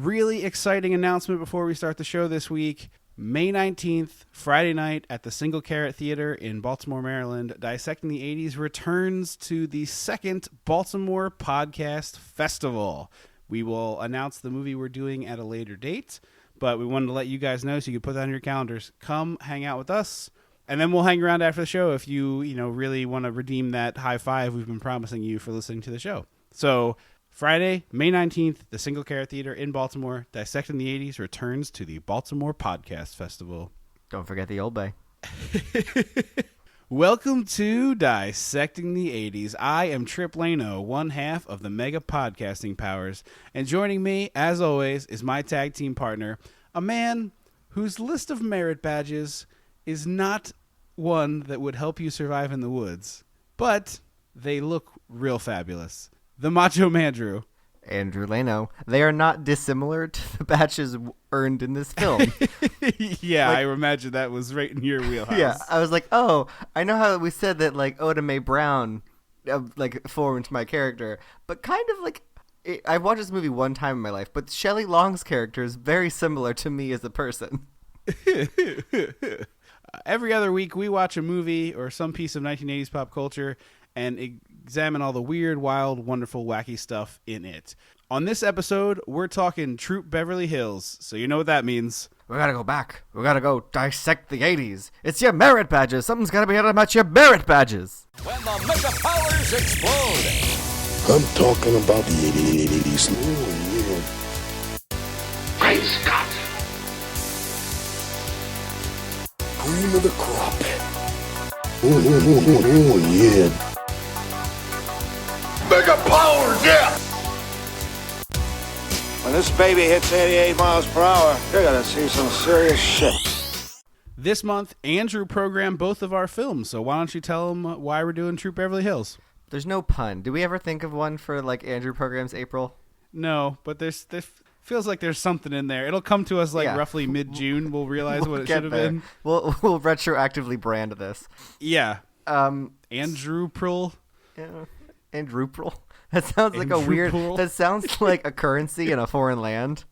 Really exciting announcement before we start the show this week. May 19th, Friday night at the Single Carrot Theater in Baltimore, Maryland, Dissecting the 80s returns to the second Baltimore Podcast Festival. We will announce the movie we're doing at a later date, but we wanted to let you guys know so you can put that on your calendars. Come hang out with us, and then we'll hang around after the show if you really want to redeem that high five we've been promising you for listening to the show. So Friday, May 19th, the Single Carrot Theater in Baltimore, Dissecting the 80s returns to the Baltimore Podcast Festival. Don't forget the Old Bay. Welcome to Dissecting the 80s. I am Trip Lano, one half of the Mega Podcasting Powers, and joining me, as always, is my tag team partner, a man whose list of merit badges is not one that would help you survive in the woods, but they look real fabulous. The Macho Man Drew. Andrew Lano. They are not dissimilar to the badges earned in this film. Yeah, I imagine that was right in your wheelhouse. Yeah, I was like, oh, I know how we said that, like, Oda Mae Brown, formed my character, but kind of like, I've watched this movie one time in my life, but Shelley Long's character is very similar to me as a person. Every other week, we watch a movie or some piece of 1980s pop culture and examine all the weird, wild, wonderful, wacky stuff in it. On this episode, we're talking Troop Beverly Hills, so you know what that means. We gotta go back. We gotta go dissect the 80s. It's your merit badges. Something's gotta be out about your merit badges. When the mega powers explode. I'm talking about the 80s. Oh, yeah. Great Scott! Cream of the crop. Oh, yeah. Mega powers, yeah! When this baby hits 88 miles per hour, you're gonna see some serious shit. This month, Andrew programmed both of our films, so why don't you tell him why we're doing Troop Beverly Hills? There's no pun. Do we ever think of one for, like, Andrew programs April? No, but there feels like there's something in there. It'll come to us roughly mid-June. We'll realize what it should have been. We'll retroactively brand this. Yeah. Andrew Prul. Yeah. Andrewpril. That sounds like a weird. That sounds like a currency in a foreign land.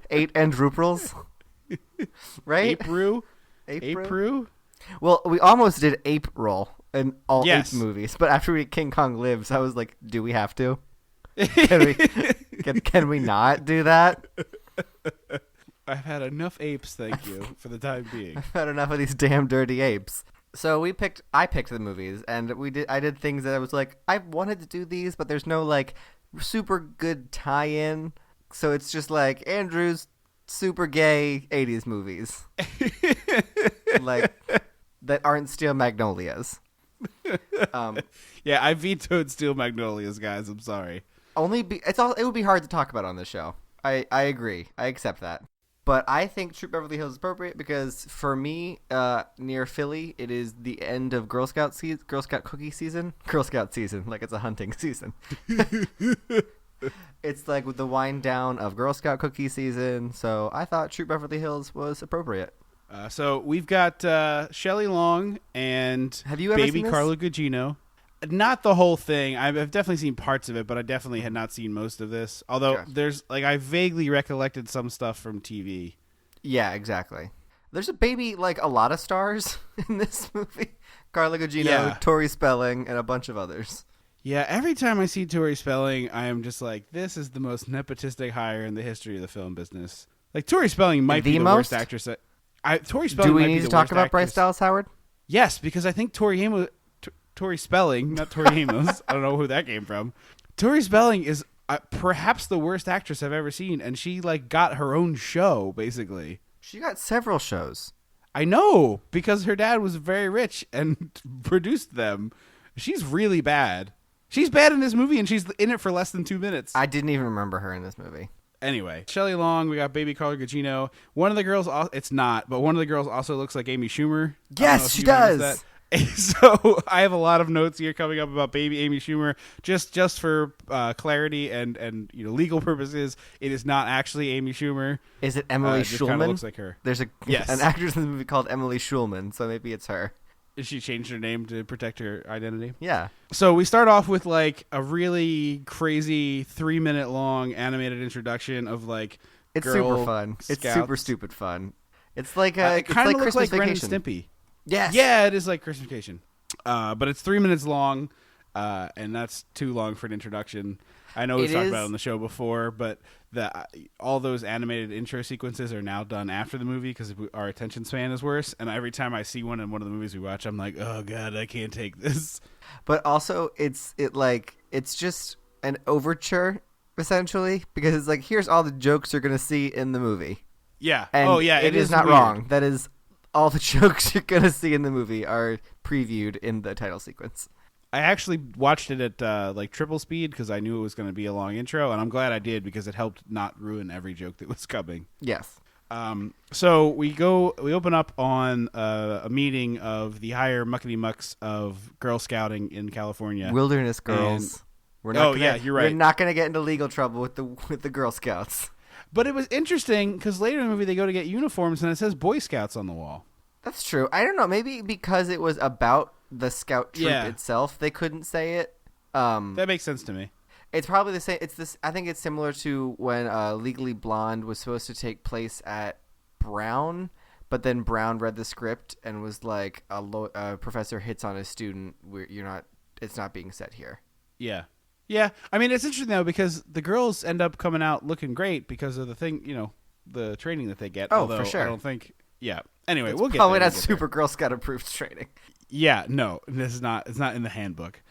8 Andrewprils, right? April. Well, we almost did April in all 8 Yes. movies, but after we King Kong Lives, I was like, do we have to? Can we not do that? I've had enough apes, thank you, for the time being. I've had enough of these damn dirty apes. So I picked the movies, and I did things that I was like, I wanted to do these, but there's no, like, super good tie-in. So it's just like Andrew's super gay 80s movies. Like, that aren't Steel Magnolias. Yeah, I vetoed Steel Magnolias, guys. I'm sorry. It would be hard to talk about on this show. I agree. I accept that. But I think Troop Beverly Hills is appropriate because for me, near Philly, it is the end of Girl Scout cookie season. Girl Scout season, like it's a hunting season. It's like with the wind down of Girl Scout cookie season. So I thought Troop Beverly Hills was appropriate. So we've got Shelley Long and Have you ever baby seen this? Carla Gugino. Not the whole thing. I've definitely seen parts of it, but I definitely had not seen most of this. Although I vaguely recollected some stuff from TV. Yeah, exactly. There's a baby, like a lot of stars in this movie. Carla Gugino, Tori Spelling, and a bunch of others. Yeah, every time I see Tori Spelling, I am just like, this is the most nepotistic hire in the history of the film business. Like, Tori Spelling might be the worst actress. Tori Spelling. Do we need to talk about Bryce Dallas Howard? Yes, because I think Tori Spelling, not Tori Amos. I don't know who that came from. Tori Spelling is perhaps the worst actress I've ever seen, and she got her own show basically. She got several shows. I know, because her dad was very rich and produced them. She's really bad. She's bad in this movie, and she's in it for less than 2 minutes. I didn't even remember her in this movie. Anyway, Shelley Long, we got baby Carla Gugino. One of the girls, it's not, but one of the girls also looks like Amy Schumer. Yes, she does. So I have a lot of notes here coming up about baby Amy Schumer. Just for clarity and legal purposes, it is not actually Amy Schumer. Is it Emily Schulman? Looks like her. There's an actress in the movie called Emily Schulman, so maybe it's her. She changed her name to protect her identity. Yeah. So we start off with like a really crazy 3-minute long animated introduction of like It's girl super fun. It's scouts. super stupid fun. It's like It it's kind like of looks Christmas like Ren and Vacation. Stimpy. Yes. Yeah, it is like Christmas Vacation. But it's 3 minutes long, and that's too long for an introduction. I know we've talked about it on the show before, but all those animated intro sequences are now done after the movie because our attention span is worse. And every time I see one in one of the movies we watch, I'm like, oh god, I can't take this. But also, it's just an overture essentially because it's like here's all the jokes you're gonna see in the movie. Yeah. And it is not weird. wrong. That is all the jokes you're gonna see in the movie are previewed in the title sequence. I actually watched it at like triple speed because I knew it was going to be a long intro, and I'm glad I did because it helped not ruin every joke that was coming. Yes. So we open up on a meeting of the higher muckety mucks of Girl Scouting in California. Wilderness girls. You're right. We're not gonna get into legal trouble with the Girl Scouts. But it was interesting because later in the movie they go to get uniforms and it says Boy Scouts on the wall. That's true. I don't know. Maybe because it was about the scout troop Yeah. itself, they couldn't say it. That makes sense to me. It's probably the same. It's this. I think it's similar to when Legally Blonde was supposed to take place at Brown, but then Brown read the script and was like, a professor hits on a student. It's not being said here. Yeah. Yeah. I mean, it's interesting though because the girls end up coming out looking great because of the the training that they get. Oh, although for sure. I don't think. Yeah. Anyway, It's we'll get probably there. not super Girl Scout approved training. Yeah, no, this is not. It's not in the handbook.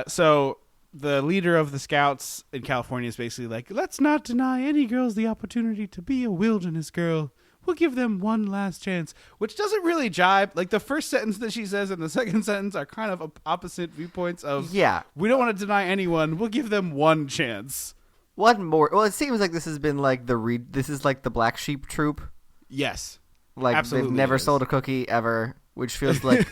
So the leader of the Scouts in California is basically like, let's not deny any girls the opportunity to be a wilderness girl. We'll give them one last chance, which doesn't really jibe. Like the first sentence that she says and the second sentence are kind of opposite viewpoints of, Yeah. we don't want to deny anyone. We'll give them one chance. One more. Well, it seems like this has been like this is like the black sheep troop. Yes. Like Absolutely they've never is. sold a cookie ever, which feels like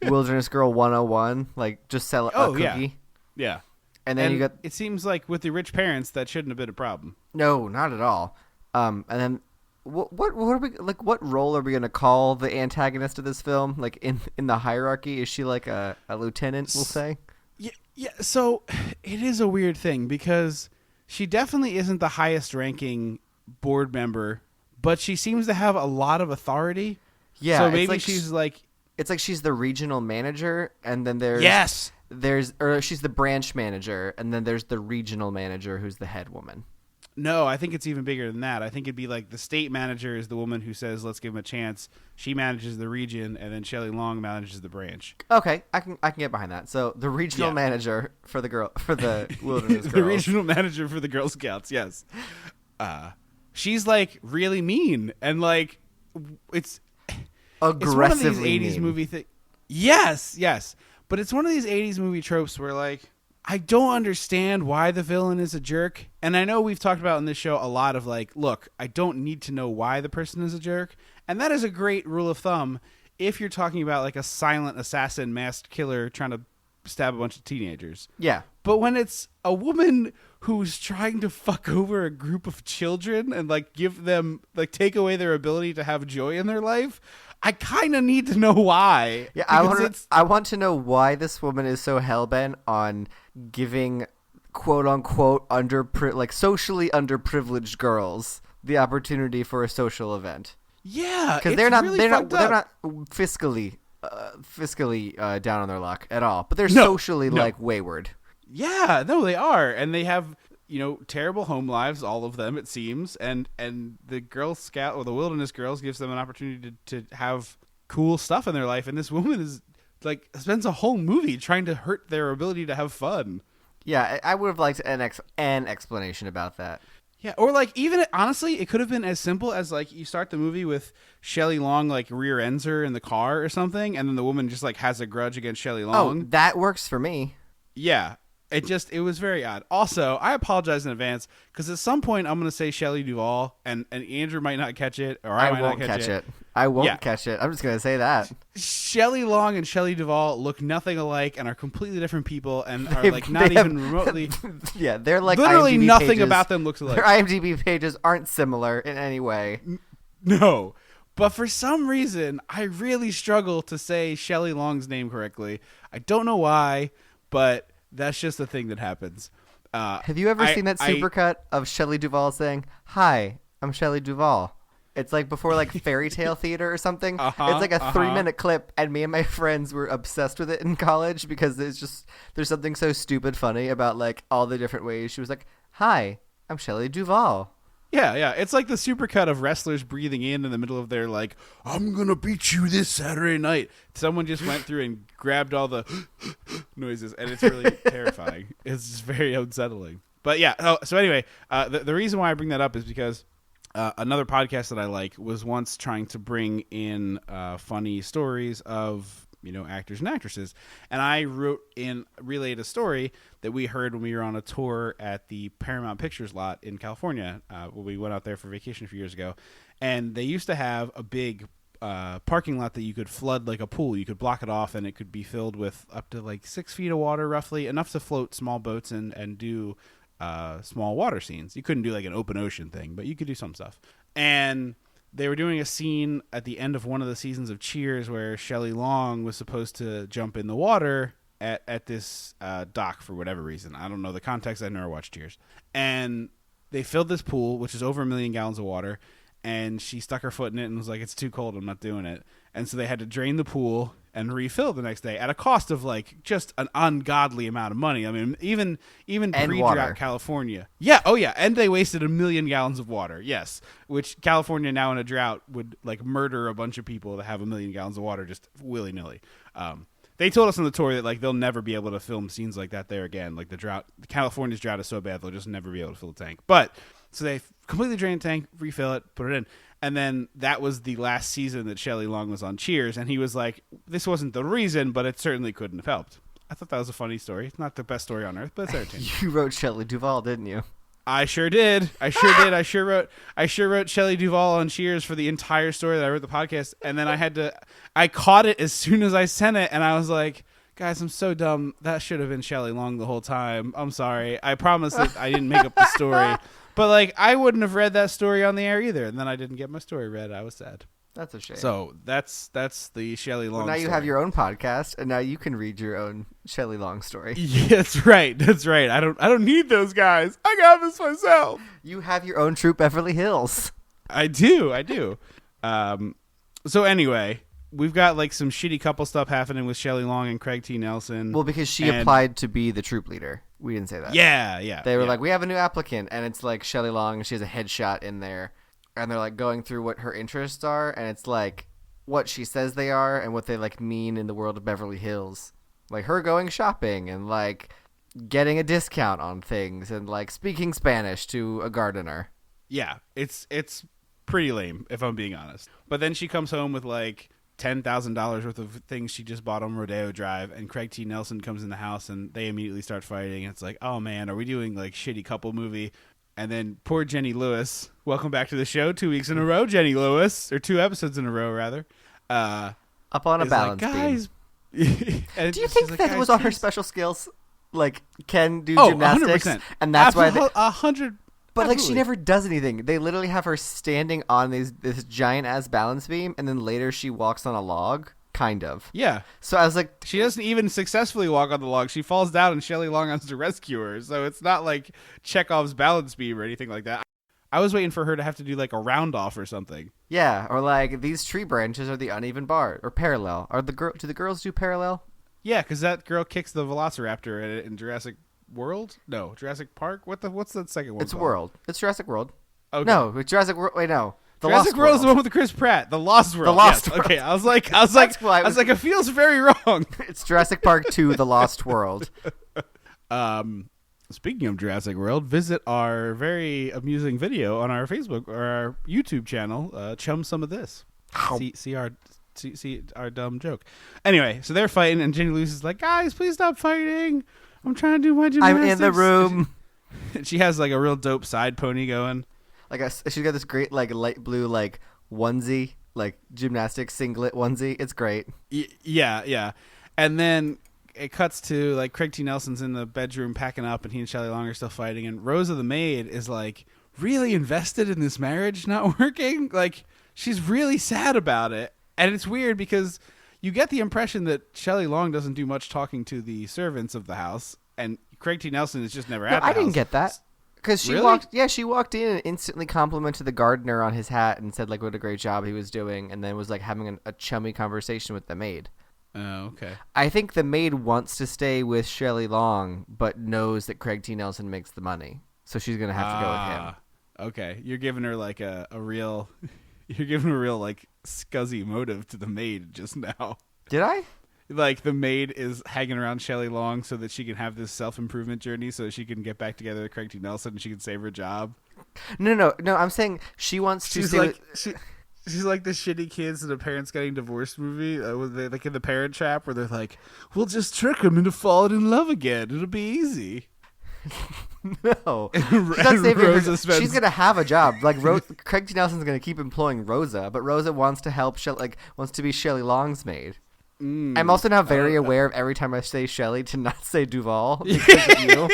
Wilderness Girl 101. Like just sell a cookie. Yeah. Yeah. And then you got it seems like with the rich parents that shouldn't have been a problem. no, not at all. And then what are we like? What role are we gonna call the antagonist of this film? Like in the hierarchy, is she like a lieutenant? We'll say. Yeah. So it is a weird thing because she definitely isn't the highest ranking board member, but she seems to have a lot of authority. Yeah. So it's maybe like she's like, it's like she's the regional manager, and then there's yes. or she's the branch manager, and then there's the regional manager who's the head woman. No, I think it's even bigger than that. I think it'd be like the state manager is the woman who says, let's give him a chance. She manages the region, and then Shelley Long manages the branch. Okay, I can get behind that. So the regional manager for the Wilderness Girls. The regional manager for the Girl Scouts, yes. She's like really mean, and like it's one of these aggressively 80s mean. movie thing. Yes. But it's one of these 80s movie tropes where like I don't understand why the villain is a jerk. And I know we've talked about in this show a lot of like, look, I don't need to know why the person is a jerk. And that is a great rule of thumb if you're talking about like a silent assassin masked killer trying to stab a bunch of teenagers. Yeah. But when it's a woman who's trying to fuck over a group of children and like give them like take away their ability to have joy in their life, I kind of need to know why. Yeah, Because I want to know why this woman is so hellbent on giving quote unquote socially underprivileged girls the opportunity for a social event. Yeah, Because they're not fiscally down on their luck at all, but they're socially like wayward. Yeah, no, they are, and they have terrible home lives, all of them it seems, and the Girl Scout or the Wilderness Girls gives them an opportunity to have cool stuff in their life, and this woman is like spends a whole movie trying to hurt their ability to have fun. Yeah, I would have liked an explanation about that. Yeah, or like even honestly, it could have been as simple as like you start the movie with Shelley Long like rear ends her in the car or something, and then the woman just like has a grudge against Shelley Long. Oh, that works for me. Yeah. It was very odd. Also, I apologize in advance because at some point I'm going to say Shelley Duvall and Andrew might not catch it or I might won't not catch it. I won't catch it. I'm just going to say that. Shelley Long and Shelley Duvall look nothing alike and are completely different people and are like not even remotely. Yeah, they're like literally IMDb nothing pages. about them looks alike. Their IMDb pages aren't similar in any way. No. But for some reason, I really struggle to say Shelley Long's name correctly. I don't know why, but that's just a thing that happens. Have you ever seen that supercut of Shelley Duvall saying, "Hi, I'm Shelley Duvall"? It's like before like fairy tale theater or something. It's like a 3-minute clip, and me and my friends were obsessed with it in college because there's something so stupid funny about like all the different ways she was like, "Hi, I'm Shelley Duvall." Yeah. It's like the supercut of wrestlers breathing in the middle of their like, "I'm gonna beat you this Saturday night." Someone just went through and grabbed all the noises, and it's really terrifying. It's just very unsettling. But yeah. So anyway, the reason why I bring that up is because another podcast that I like was once trying to bring in funny stories of actors and actresses, and I relayed a story that we heard when we were on a tour at the Paramount Pictures lot in California when we went out there for vacation a few years ago, and they used to have a big parking lot that you could flood like a pool. You could block it off, and it could be filled with up to like 6 feet of water, roughly enough to float small boats and do small water scenes. You couldn't do like an open ocean thing, but you could do some stuff. And they were doing a scene at the end of one of the seasons of Cheers where Shelley Long was supposed to jump in the water at this dock for whatever reason. I don't know the context. I never watched Cheers. And they filled this pool, which is over 1 million gallons of water, and she stuck her foot in it and was like, "It's too cold. I'm not doing it." And so they had to drain the pool and refill the next day at a cost of like just an ungodly amount of money. I mean, even pre-drought California. Yeah. Oh yeah. And they wasted 1 million gallons of water. Yes. Which California now in a drought would like murder a bunch of people to have 1 million gallons of water just willy nilly. They told us on the tour that like they'll never be able to film scenes like that there again. Like California's drought is so bad they'll just never be able to fill the tank. But so they completely drain the tank, refill it, put it in. And then that was the last season that Shelley Long was on Cheers. And he was like, this wasn't the reason, but it certainly couldn't have helped. I thought that was a funny story. It's not the best story on earth, but it's entertaining. You wrote Shelley Duvall, didn't you? I sure did. I sure wrote Shelley Duvall on Cheers for the entire story that I wrote the podcast. And then I caught it as soon as I sent it. And I was like, guys, I'm so dumb. That should have been Shelley Long the whole time. I'm sorry. I promise that I didn't make up the story. But like, I wouldn't have read that story on the air either, and then I didn't get my story read. I was sad. That's a shame. So that's the Shelley Long. Well, now story. You have your own podcast, and now you can read your own Shelley Long story. Yeah, that's right. That's right. I don't need those guys. I got this myself. You have your own troop, Beverly Hills. I do. So anyway, we've got like some shitty couple stuff happening with Shelley Long and Craig T. Nelson. Well, because she applied to be the troop leader. We didn't say that. Yeah. They were like, we have a new applicant, and it's like Shelley Long, and she has a headshot in there, and they're like going through what her interests are, and it's like what she says they are and what they like mean in the world of Beverly Hills. Like her going shopping and like getting a discount on things and like speaking Spanish to a gardener. Yeah, it's pretty lame if I'm being honest. But then she comes home with like $10,000 worth of things she just bought on Rodeo Drive, and Craig T. Nelson comes in the house and they immediately start fighting. It's like, oh man, are we doing like shitty couple movie? And then poor Jenny Lewis, welcome back to the show 2 weeks in a row, Jenny Lewis, or 2 episodes in a row rather. Up on a balance guys, beam. Do you think like, that was on her special skills? Like can do gymnastics, 100%. And that's why 100. But like she never does anything. They literally have her standing on this giant ass balance beam, and then later she walks on a log, kind of. Yeah. So I was like, she doesn't even successfully walk on the log. She falls down, and Shelley Long has to rescue her. So it's not like Chekhov's balance beam or anything like that. I was waiting for her to have to do like a round off or something. Yeah, or like these tree branches are the uneven bar or parallel. Do the girls do parallel? Yeah, because that girl kicks the Velociraptor in Jurassic World? No, Jurassic Park. What's the second one? It's called? World. It's Jurassic World. Okay. No, it's Jurassic World. Wait, no. Jurassic World is the one with Chris Pratt. The Lost World. The Lost yes. World. Okay, I was like, it feels very wrong. It's Jurassic Park 2: The Lost World. Speaking of Jurassic World, visit our very amusing video on our Facebook or our YouTube channel. Chum some of this. See our dumb joke. Anyway, so they're fighting, and Jenny Lewis is like, guys, please stop fighting. I'm trying to do my gymnastics. I'm in the room. She has like a real dope side pony going. Like she's got this great like light blue like onesie, like gymnastics singlet onesie. It's great. Yeah. And then it cuts to like Craig T. Nelson's in the bedroom packing up, and he and Shelley Long are still fighting. And Rosa the maid is like really invested in this marriage not working. Like she's really sad about it. And it's weird because you get the impression that Shelley Long doesn't do much talking to the servants of the house, and Craig T. Nelson is just never at the house. I didn't get that. Because she Really? she walked in and instantly complimented the gardener on his hat and said like what a great job he was doing, and then was like having a chummy conversation with the maid. Oh, okay. I think the maid wants to stay with Shelley Long, but knows that Craig T. Nelson makes the money, so she's gonna have to go with him. Okay, you're giving her like a real, you're giving her a real like scuzzy motive to the maid just now. Did I? Like the maid is hanging around Shelley Long so that she can have this self-improvement journey, so that she can get back together with Craig T. Nelson and she can save her job. No. I'm saying she wants to. She's stay like with... she's like the shitty kids in a parents getting divorced movie, like in the Parent Trap, where they're like, "We'll just trick him into falling in love again. It'll be easy." No, Rosa spends... she's gonna have a job. Like Craig T. Nelson's gonna keep employing Rosa, but Rosa wants to help. Wants to be Shelley Long's maid. I'm also now very aware of every time I say Shelley to not say Duvall because of you.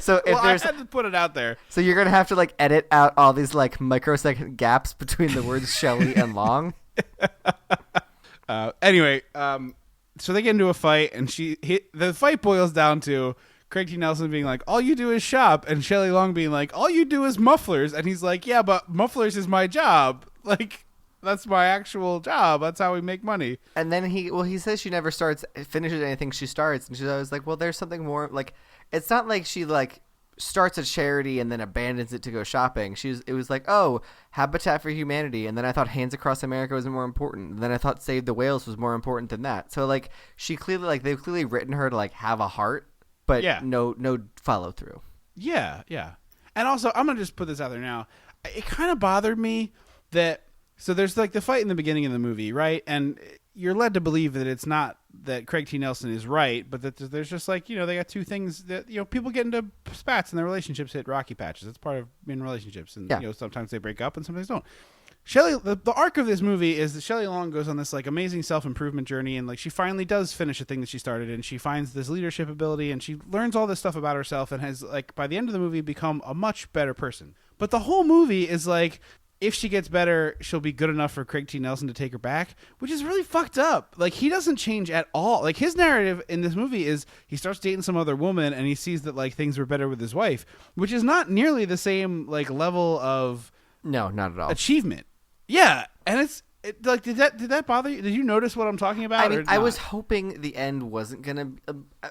So if I had to put it out there. So you're gonna have to like edit out all these like microsecond gaps between the words Shelley and Long. Anyway, so they get into a fight, and the fight boils down to Craig T. Nelson being like, "All you do is shop," and Shelley Long being like, "All you do is mufflers," and he's like, "Yeah, but mufflers is my job. Like, that's my actual job. That's how we make money." And then he says she never finishes anything she starts, and she's always like, "Well, there's something more." Like, it's not like she like starts a charity and then abandons it to go shopping. It was like, oh, Habitat for Humanity, and then I thought Hands Across America was more important, and then I thought Save the Whales was more important than that. So like she clearly like they've clearly written her to like have a heart, but no follow through. Yeah. And also, I'm gonna just put this out there now. It kind of bothered me that there's like the fight in the beginning of the movie, right? And you're led to believe that it's not that Craig T. Nelson is right, but that there's just like, they got two things that, people get into spats and their relationships hit rocky patches. It's part of being in relationships. And, sometimes they break up and sometimes don't. The arc of this movie is that Shelley Long goes on this like amazing self-improvement journey, and like she finally does finish a thing that she started, and she finds this leadership ability, and she learns all this stuff about herself, and has like by the end of the movie become a much better person. But the whole movie is like, if she gets better, she'll be good enough for Craig T. Nelson to take her back, which is really fucked up. Like, he doesn't change at all. Like, his narrative in this movie is he starts dating some other woman and he sees that, like, things were better with his wife, which is not nearly the same, like, level of... No, not at all. ...achievement. Yeah, and like, did that bother you? Did you notice what I'm talking about? I mean, I was hoping the end wasn't gonna.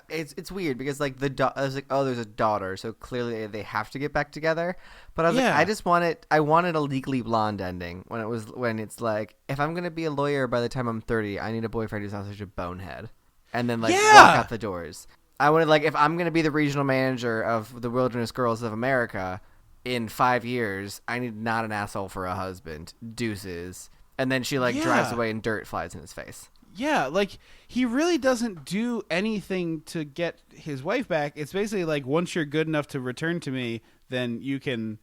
It's weird because like I was like, oh, there's a daughter, so clearly they have to get back together. But I was like, I wanted a Legally Blonde ending when it's like, if I'm gonna be a lawyer by the time I'm 30, I need a boyfriend who's not such a bonehead, and then like walk out the doors. I wanted like, if I'm gonna be the regional manager of the Wilderness Girls of America in 5 years, I need not an asshole for a husband. Deuces. And then she like drives away and dirt flies in his face. Yeah, like he really doesn't do anything to get his wife back. It's basically like, once you're good enough to return to me, then you can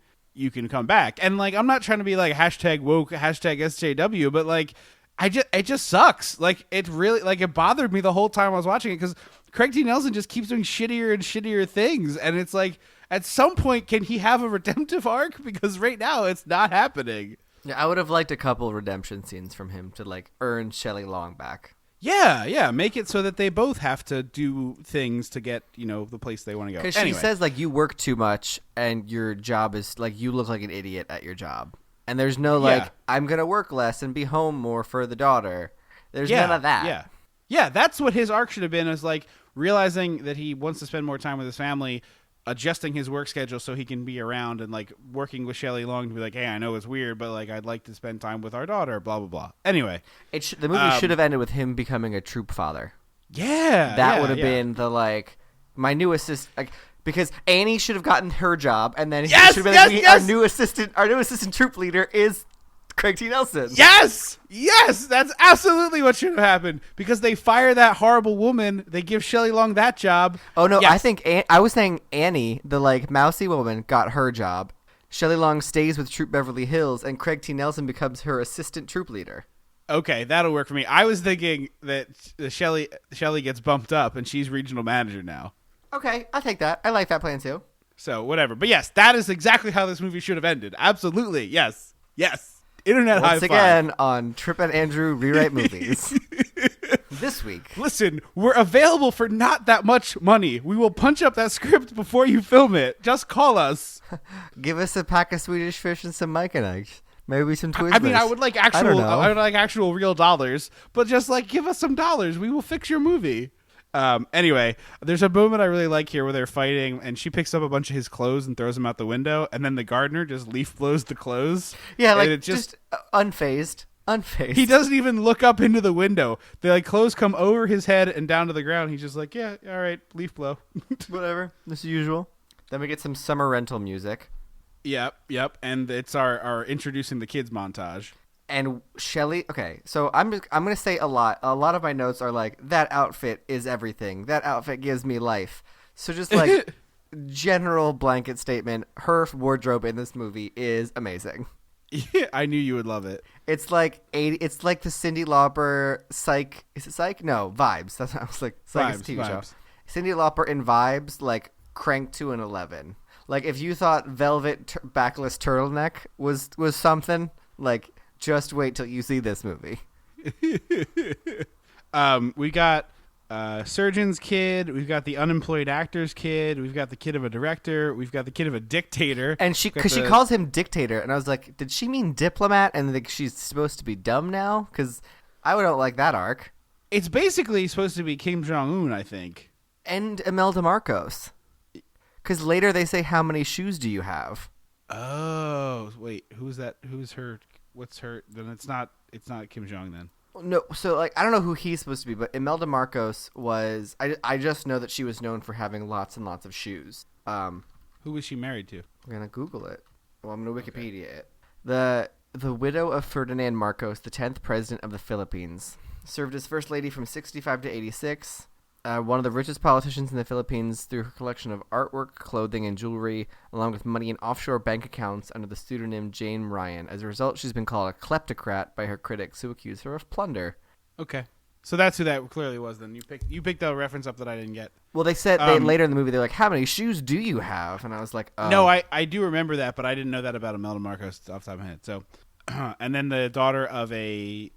come back. And like, I'm not trying to be like hashtag woke, hashtag SJW, but like it just sucks. Like, it really, like, it bothered me the whole time I was watching it, because Craig T. Nelson just keeps doing shittier and shittier things, and it's like, at some point, can he have a redemptive arc? Because right now it's not happening. Yeah, I would have liked a couple redemption scenes from him to like earn Shelley Long back. Yeah, make it so that they both have to do things to get, the place they want to go. Because she says like, you work too much and your job is like, you look like an idiot at your job. And there's no like, I'm going to work less and be home more for the daughter. There's none of that. Yeah, that's what his arc should have been, is like realizing that he wants to spend more time with his family, adjusting his work schedule so he can be around, and like working with Shelley Long to be like, hey, I know it's weird, but like, I'd like to spend time with our daughter, blah blah blah. Anyway, the movie should have ended with him becoming a troop father. That would have been the like, my new assistant, like, because Annie should have gotten her job, and then our new assistant troop leader is Craig T. Nelson. Yes, that's absolutely what should have happened, because they fire that horrible woman, they give Shelley Long that job. Oh no, yes. I was saying Annie, the like mousy woman, got her job. Shelley Long stays with Troop Beverly Hills, and Craig T. Nelson becomes her assistant troop leader. Okay, that'll work for me. I was thinking that Shelley gets bumped up and she's regional manager now. Okay, I'll take that. I like that plan too. So whatever, but yes, that is exactly how this movie should have ended. Absolutely, yes. Internet high Once five. again on Trip and Andrew Rewrite Movies. This week. Listen, we're available for not that much money. We will punch up that script before you film it. Just call us. Give us a pack of Swedish fish and some Mike and Ike's. Maybe some Twizzlers. I mean, I would like I don't know. actual real dollars, but just like give us some dollars. We will fix your movie. Anyway, there's a moment I really like here where they're fighting, and she picks up a bunch of his clothes and throws them out the window, and then the gardener just leaf blows the clothes. Yeah, like and it just unfazed. Unfazed. He doesn't even look up into the window. The like clothes come over his head and down to the ground. He's just like, yeah, all right, leaf blow. Whatever. This is usual. Then we get some summer rental music. Yep. And it's our introducing the kids montage. And Shelley, okay, so I'm gonna say a lot. A lot of my notes are like, that outfit is everything. That outfit gives me life. So just like general blanket statement, her wardrobe in this movie is amazing. Yeah, I knew you would love it. It's like it's like the Cyndi Lauper Psych. Is it Psych? No, Vibes. That's what I was like. Psych is a TV show. Vibes. Cyndi Lauper in Vibes, like cranked to an 11. Like if you thought velvet backless turtleneck was something, like just wait till you see this movie. We got surgeon's kid. We've got the unemployed actor's kid. We've got the kid of a director. We've got the kid of a dictator. And she calls him dictator, and I was like, did she mean diplomat? And like she's supposed to be dumb now? Because I don't like that arc. It's basically supposed to be Kim Jong-un, I think. And Imelda Marcos. Because later they say, how many shoes do you have? Oh, wait, who's that? Who's her? What's her? Then it's not Kim Jong then. No, so like I don't know who he's supposed to be, but Imelda Marcos was. I just know that she was known for having lots and lots of shoes. Who was she married to? I'm gonna Google it. Well, I'm gonna Wikipedia it. The widow of Ferdinand Marcos, the 10th president of the Philippines, served as first lady from 65 to 86. One of the richest politicians in the Philippines through her collection of artwork, clothing, and jewelry, along with money in offshore bank accounts under the pseudonym Jane Ryan. As a result, she's been called a kleptocrat by her critics who accuse her of plunder. Okay, so that's who that clearly was. Then you picked a reference up that I didn't get. Well, they said later in the movie they're like, "How many shoes do you have?" And I was like, "Oh." No, I do remember that, but I didn't know that about Imelda Marcos off the top of my head. So, and then the daughter of a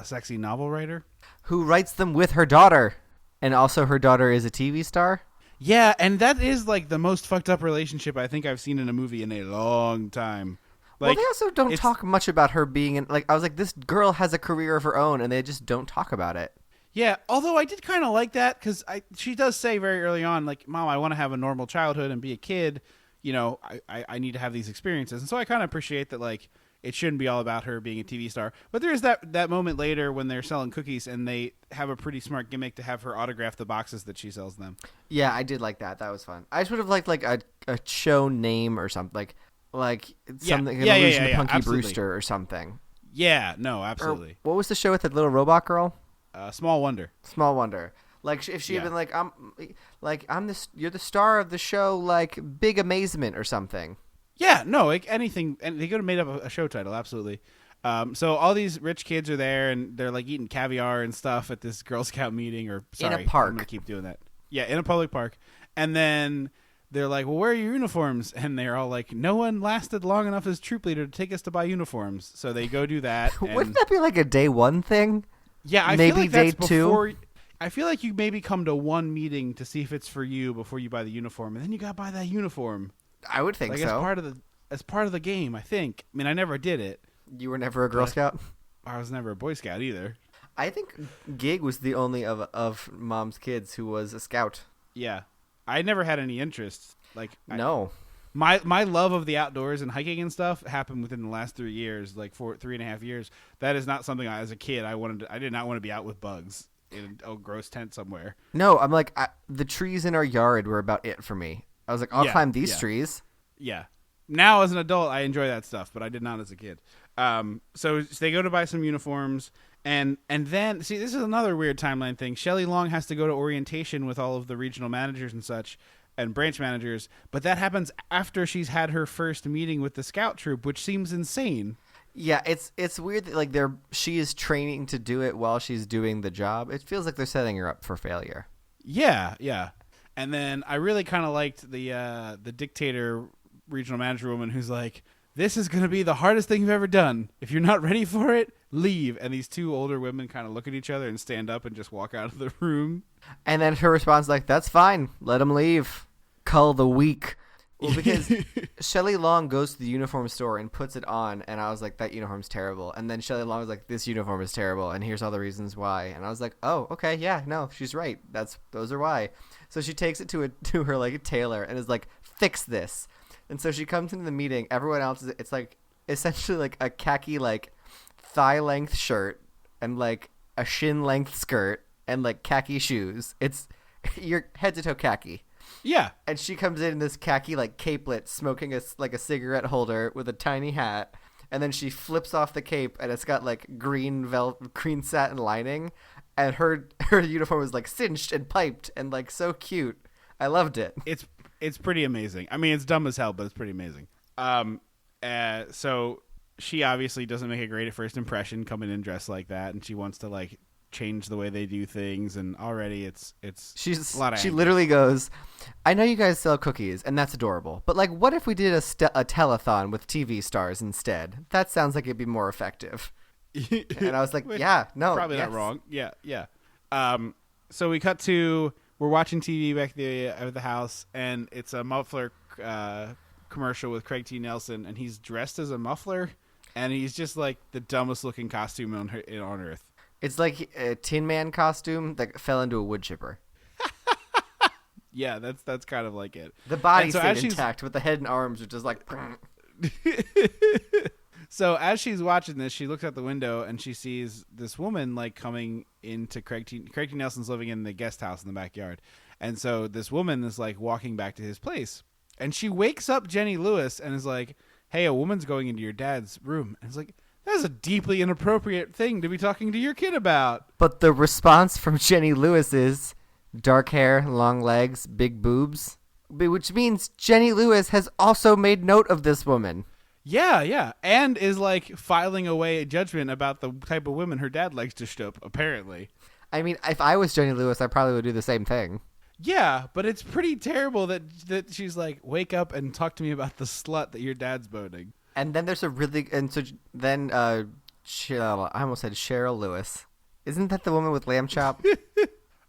sexy novel writer who writes them with her daughter. And also her daughter is a TV star? Yeah, and that is like the most fucked up relationship I think I've seen in a movie in a long time. Like, well, they also don't talk much about her being in... Like, I was like, this girl has a career of her own, and they just don't talk about it. Yeah, although I did kind of like that, because she does say very early on, like, Mom, I want to have a normal childhood and be a kid. You know, I need to have these experiences. And so I kind of appreciate that, like, it shouldn't be all about her being a TV star. But there's that moment later when they're selling cookies and they have a pretty smart gimmick to have her autograph the boxes that she sells them. Yeah, I did like that. That was fun. I just would have liked like a show name or something. Like something, an allusion to Punky absolutely. Brewster or something. Yeah, no, absolutely. Or what was the show with the little robot girl? Small Wonder. Small Wonder. Like if she had been like, you're the star of the show, like Big Amazement or something. Yeah, no, like anything, and they could have made up a show title, absolutely. So all these rich kids are there, and they're like eating caviar and stuff at this Girl Scout meeting, or sorry, in a park. I'm gonna keep doing that. Yeah, in a public park, and then they're like, "Well, where are your uniforms?" And they're all like, "No one lasted long enough as troop leader to take us to buy uniforms." So they go do that. Wouldn't that be like a day one thing? Yeah, I maybe feel like day that's two. Before, I feel like you maybe come to one meeting to see if it's for you before you buy the uniform, and then you gotta buy that uniform. I would think like, so. As part of the game, I think. I mean, I never did it. You were never a Girl Scout? I was never a Boy Scout either. I think Gig was the only of Mom's kids who was a scout. Yeah. I never had any interest. Like no. My love of the outdoors and hiking and stuff happened within the last 3 years, like 3.5 years. That is not something as a kid I did not want to be out with bugs in a gross tent somewhere. No, I'm like, the trees in our yard were about it for me. I was like, I'll climb these trees. Yeah. Now as an adult, I enjoy that stuff, but I did not as a kid. So they go to buy some uniforms, and then, see, this is another weird timeline thing. Shelley Long has to go to orientation with all of the regional managers and such, and branch managers, but that happens after she's had her first meeting with the scout troop, which seems insane. Yeah, it's weird that like she is training to do it while she's doing the job. It feels like they're setting her up for failure. Yeah. And then I really kind of liked the dictator regional manager woman who's like, this is going to be the hardest thing you've ever done. If you're not ready for it, leave. And these two older women kind of look at each other and stand up and just walk out of the room. And then her response is like, that's fine. Let him leave. Cull the weak. Well, because Shelley Long goes to the uniform store and puts it on, and I was like, that uniform's terrible. And then Shelley Long was like, this uniform is terrible, and here's all the reasons why. And I was like, oh, okay, yeah, no, she's right. Those are why. So she takes it to her like tailor and is like, fix this. And so she comes into the meeting. Everyone else it's like essentially like a khaki like thigh length shirt and like a shin length skirt and like khaki shoes. It's your head to toe khaki. Yeah. And she comes in this khaki like capelet, smoking a cigarette holder with a tiny hat, and then she flips off the cape and it's got like green satin lining, and her uniform is like cinched and piped and like so cute. I loved it. It's pretty amazing. I mean, it's dumb as hell, but it's pretty amazing. So she obviously doesn't make a great first impression coming in dressed like that, and she wants to like change the way they do things, and already it's a lot of she anger. literally goes, I know you guys sell cookies and that's adorable, but like what if we did a telethon with TV stars instead? That sounds like it'd be more effective. And I was like, yeah, no, probably not wrong. Yeah. So we cut to, we're watching TV back at the house, and it's a muffler commercial with Craig T. Nelson, and he's dressed as a muffler, and he's just like the dumbest looking costume on earth. It's like a Tin Man costume that fell into a wood chipper. Yeah, that's kind of like it. The body so stayed intact, but the head and arms are just like... So as she's watching this, she looks out the window and she sees this woman like coming into Craig T. Nelson's living in the guest house in the backyard. And so this woman is like walking back to his place. And she wakes up Jenny Lewis and is like, hey, a woman's going into your dad's room. And it's like, that's a deeply inappropriate thing to be talking to your kid about. But the response from Jenny Lewis is dark hair, long legs, big boobs, which means Jenny Lewis has also made note of this woman. Yeah. And is like filing away a judgment about the type of women her dad likes to shtup, apparently. I mean, if I was Jenny Lewis, I probably would do the same thing. Yeah, but it's pretty terrible that she's like, wake up and talk to me about the slut that your dad's boning. And then there's Cheryl, I almost said Cheryl Lewis. Isn't that the woman with lamb chop?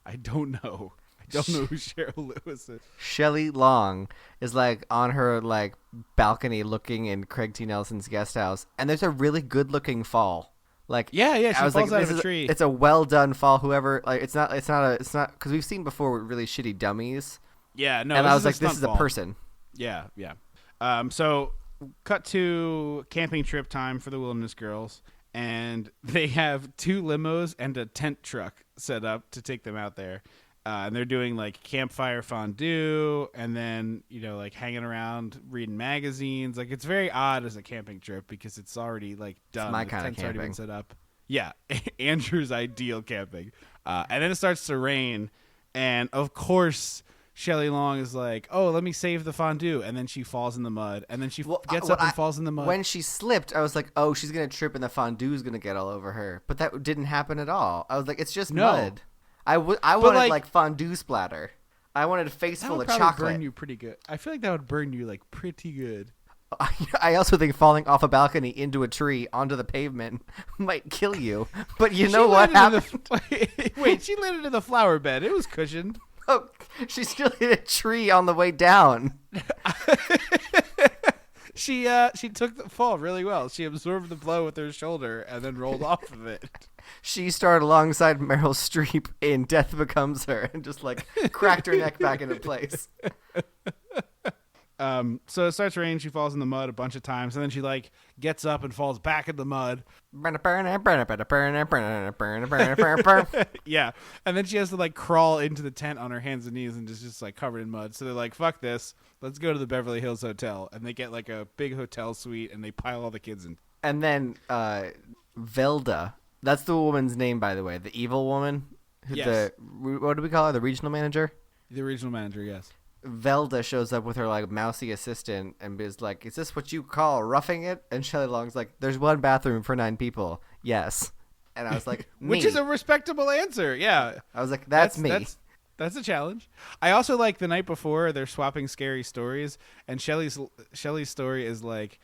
I don't know. I don't know who Cheryl Lewis is. Shelley Long is like on her like balcony looking in Craig T. Nelson's guest house, and there's a really good looking fall. Like yeah, she falls out of a tree. It's a well done fall. Whoever like it's not because we've seen before with really shitty dummies. Yeah, no. And I was like, this is a person. Yeah. So cut to camping trip time for the Wilderness Girls, and they have 2 limos and a tent truck set up to take them out there. And they're doing like campfire fondue, and then like hanging around reading magazines. Like it's very odd as a camping trip because it's already like done. It's my the kind of tent's already camping. been set up. Yeah, Andrew's ideal camping. And then it starts to rain, and of course Shelley Long is like, "Oh, let me save the fondue," and then she falls in the mud, and then she gets up and falls in the mud. When she slipped, I was like, "Oh, she's gonna trip, and the fondue's gonna get all over her." But that didn't happen at all. I was like, "It's just mud." I wanted like fondue splatter. I wanted a face full of chocolate. That would burn you pretty good. I feel like that would burn you like pretty good. I also think falling off a balcony into a tree onto the pavement might kill you. But you know what happened? Wait, she landed in the flower bed. It was cushioned. Oh, she still hit a tree on the way down. She took the fall really well. She absorbed the blow with her shoulder and then rolled off of it. She starred alongside Meryl Streep in Death Becomes Her and just like cracked her neck back into place. So it starts to rain. She falls in the mud a bunch of times, and then she like gets up and falls back in the mud. Yeah, and then she has to like crawl into the tent on her hands and knees and just like covered in mud. So they're like, "Fuck this, let's go to the Beverly Hills Hotel," and they get like a big hotel suite and they pile all the kids in. And then Velda, that's the woman's name, by the way, the evil woman. Yes. What do we call her? The regional manager. The regional manager, yes. Velda shows up with her like mousy assistant and is like, "Is this what you call roughing it?" And Shelley Long's like, "There's one bathroom for 9 people." Yes. And I was like, which is a respectable answer. Yeah. I was like, that's me. That's a challenge. I also like the night before they're swapping scary stories, and Shelley's story is like,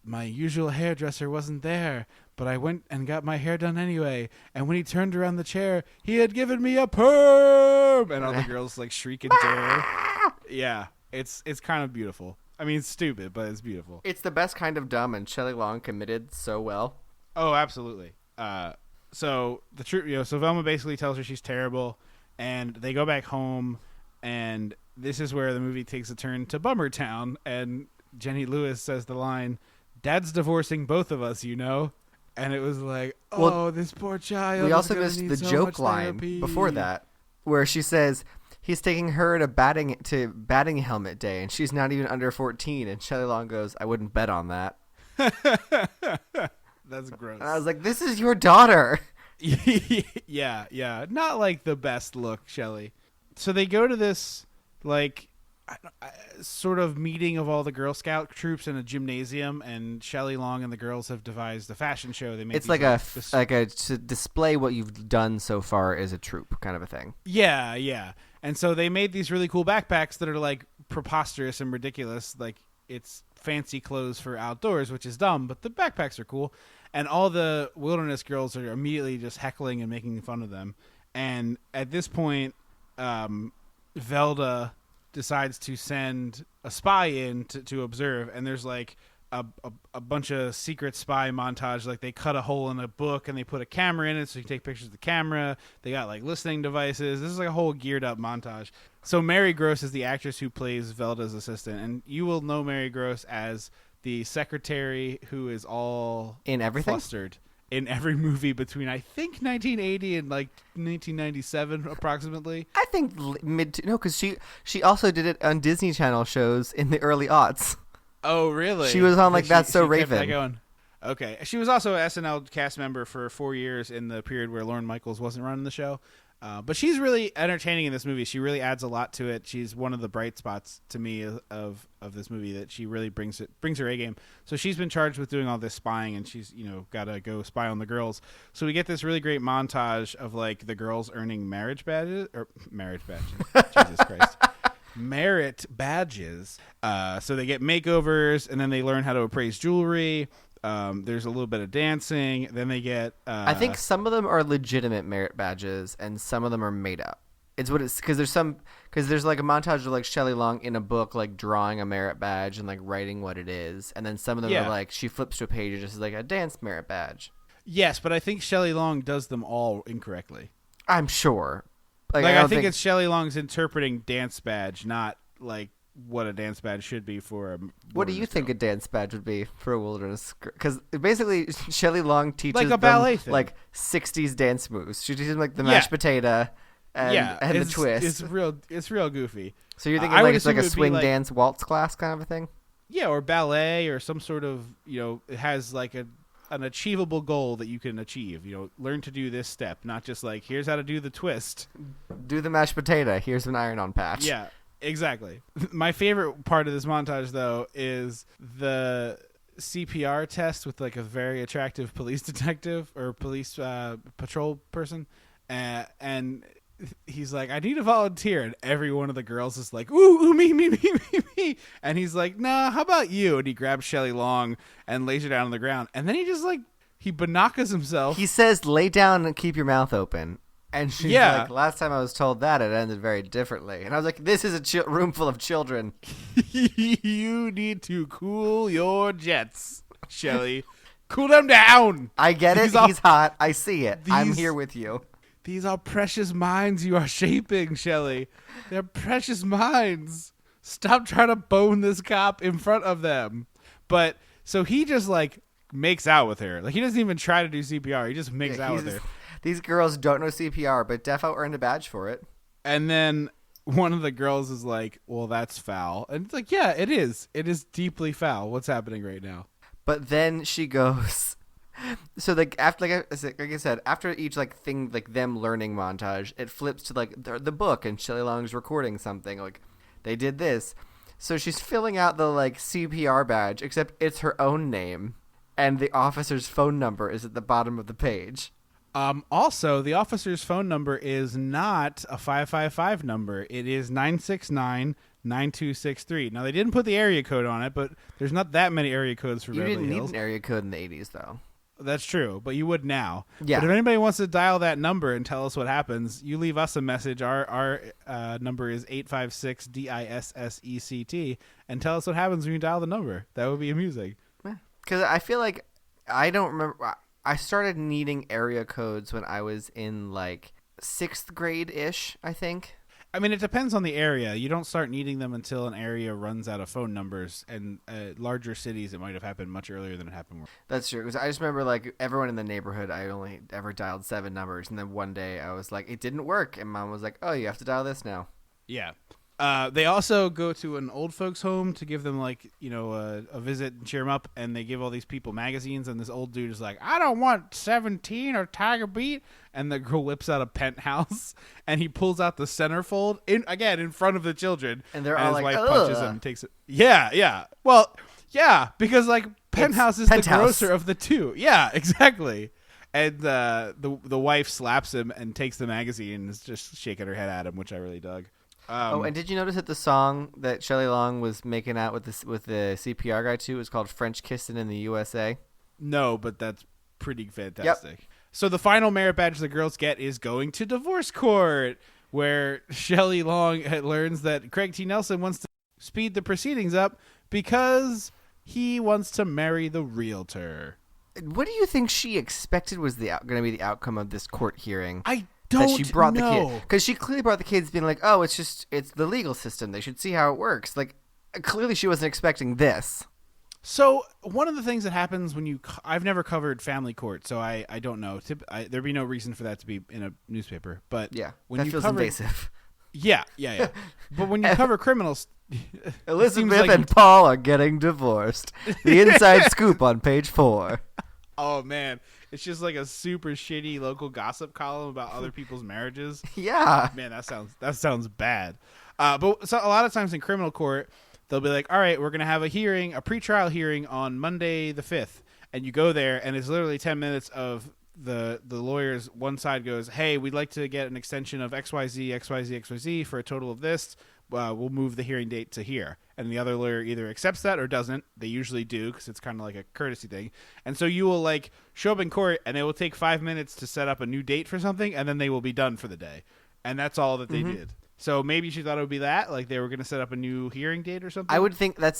my usual hairdresser wasn't there, but I went and got my hair done anyway. And when he turned around the chair, he had given me a perm. And all the girls like shriek in terror. Yeah, it's kind of beautiful. I mean, it's stupid, but it's beautiful. It's the best kind of dumb, and Shelley Long committed so well. Oh, absolutely. So the truth, so Velma basically tells her she's terrible, and they go back home, and this is where the movie takes a turn to Bummer Town, and Jenny Lewis says the line, "Dad's divorcing both of us, you know." And it was like, this poor child. We is also gonna missed need the so joke much line therapy. before that, where she says he's taking her to batting helmet day, and she's not even under 14. And Shelley Long goes, "I wouldn't bet on that." That's gross. And I was like, "This is your daughter." yeah. Not like the best look, Shelley. So they go to this, like, sort of meeting of all the Girl Scout troops in a gymnasium, and Shelley Long and the girls have devised a fashion show. They make It's like to display what you've done so far as a troop kind of a thing. Yeah. And so they made these really cool backpacks that are like preposterous and ridiculous. Like, it's fancy clothes for outdoors, which is dumb, but the backpacks are cool. And all the wilderness girls are immediately just heckling and making fun of them. And at this point, Velda decides to send a spy in to observe, and there's like a bunch of secret spy montage. Like, they cut a hole in a book and they put a camera in it so you can take pictures of the camera. They got like listening devices. This is like a whole geared up montage. So Mary Gross is the actress who plays Velda's assistant, and you will know Mary Gross as the secretary who is all In everything? flustered in every movie between, I think, 1980 and like 1997 approximately. I think because she also did it on Disney Channel shows in the early aughts. Oh, really? She was on, like, That's So kept Raven. that going. Okay. She was also an SNL cast member for 4 years in the period where Lorne Michaels wasn't running the show. But she's really entertaining in this movie. She really adds a lot to it. She's one of the bright spots to me of this movie, that she really brings her A game. So she's been charged with doing all this spying, and she's got to go spy on the girls. So we get this really great montage of like the girls earning marriage badges. Jesus Christ. Merit badges. So they get makeovers, and then they learn how to appraise jewelry. There's a little bit of dancing. Then they get I think some of them are legitimate merit badges and some of them are made up. Because there's like a montage of like Shelley Long in a book like drawing a merit badge and like writing what it is, and then some of them are like she flips to a page and just like a dance merit badge. Yes, but I think Shelley Long does them all incorrectly. I'm sure. I think it's Shelley Long's interpreting dance badge, not like what a dance badge should be for a What do you think a dance badge would be for a wilderness? Because basically, Shelley Long teaches like a ballet them thing. like 60s dance moves. She teaches them like the mashed potato and the twist. It's real goofy. So you're thinking like it's like a swing dance waltz class kind of a thing? Yeah, or ballet, or some sort of, it has like an achievable goal that you can achieve. Learn to do this step, not just like, here's how to do the twist. Do the mashed potato. Here's an iron-on patch. Yeah, exactly. My favorite part of this montage, though, is the CPR test with like a very attractive police detective or police patrol person, and he's like, "I need a volunteer," and every one of the girls is like, "Ooh, me," and he's like, "Nah, how about you?" And he grabs Shelley Long and lays her down on the ground, and then he just like he banakas himself. He says, "Lay down and keep your mouth open." And she's like, "Last time I was told that, it ended very differently." And I was like, "This is a room full of children." You need to cool your jets, Shelley. Cool them down. I get it. He's hot. I see it. I'm here with you. These are precious minds you are shaping, Shelley. They're precious minds. Stop trying to bone this cop in front of them. But so he just like makes out with her. Like, he doesn't even try to do CPR. He just makes out with her. These girls don't know CPR, but defo earned a badge for it. And then one of the girls is like, "Well, that's foul." And it's like, yeah, it is. It is deeply foul. What's happening right now? But then she goes. So like after like I said, after each like thing like them learning montage, it flips to like the book, and Shelley Long's recording something like they did this. So she's filling out the like CPR badge, except it's her own name, and the officer's phone number is at the bottom of the page. Also, the officer's phone number is not a 555 number. It is 969 9263. Now, they didn't put the area code on it, but there's not that many area codes for You Beverly didn't Hills. need an area code in the 80s, though. That's true, but you would now. Yeah. But if anybody wants to dial that number and tell us what happens, you leave us a message. Our number is 856-DISSECT, and tell us what happens when you dial the number. That would be amusing. Because I feel like I don't remember. I started needing area codes when I was in like 6th grade-ish, I think. I mean, it depends on the area. You don't start needing them until an area runs out of phone numbers. And larger cities, it might have happened much earlier than it happened. That's true. Because I just remember, like, everyone in the neighborhood, I only ever dialed 7 numbers. And then one day I was like, it didn't work. And Mom was like, oh, you have to dial this now. Yeah. They also go to an old folks home to give them, like, a visit and cheer them up. And they give all these people magazines. And this old dude is like, I don't want 17 or Tiger Beat. And the girl whips out a Penthouse. And he pulls out the centerfold, in front of the children. And they're all his like, wife punches ugh. him and takes it. Yeah. Well, yeah, because, like, Penthouse is Penthouse. the grosser of the two. Yeah, exactly. And the wife slaps him and takes the magazine and is just shaking her head at him, which I really dug. And did you notice that the song that Shelley Long was making out with the CPR guy to was called French Kissin' in the USA? No, but that's pretty fantastic. Yep. So the final merit badge the girls get is going to divorce court, where Shelley Long learns that Craig T. Nelson wants to speed the proceedings up because he wants to marry the realtor. What do you think she expected was going to be the outcome of this court hearing? I don't know. She brought the kid, because she clearly brought the kids being like, oh, it's the legal system. They should see how it works. Like, clearly she wasn't expecting this. So one of the things that happens when I've never covered family court, so I don't know. There'd be no reason for that to be in a newspaper. But yeah, when that you feels invasive. Yeah. But when you cover criminals, Elizabeth and Paul are getting divorced. The inside scoop on page 4. Oh man, it's just like a super shitty local gossip column about other people's marriages. Yeah, man, that sounds bad. But so a lot of times in criminal court, they'll be like, "All right, we're gonna have a pretrial hearing on Monday the 5th," and you go there, and it's literally 10 minutes of the lawyers. One side goes, "Hey, we'd like to get an extension of XYZ for a total of this. We'll move the hearing date to here." And the other lawyer either accepts that or doesn't. They usually do because it's kind of like a courtesy thing. And so you will like show up in court and it will take 5 minutes to set up a new date for something, and then they will be done for the day. And that's all that they did. So maybe she thought it would be that, like they were going to set up a new hearing date or something. I would think that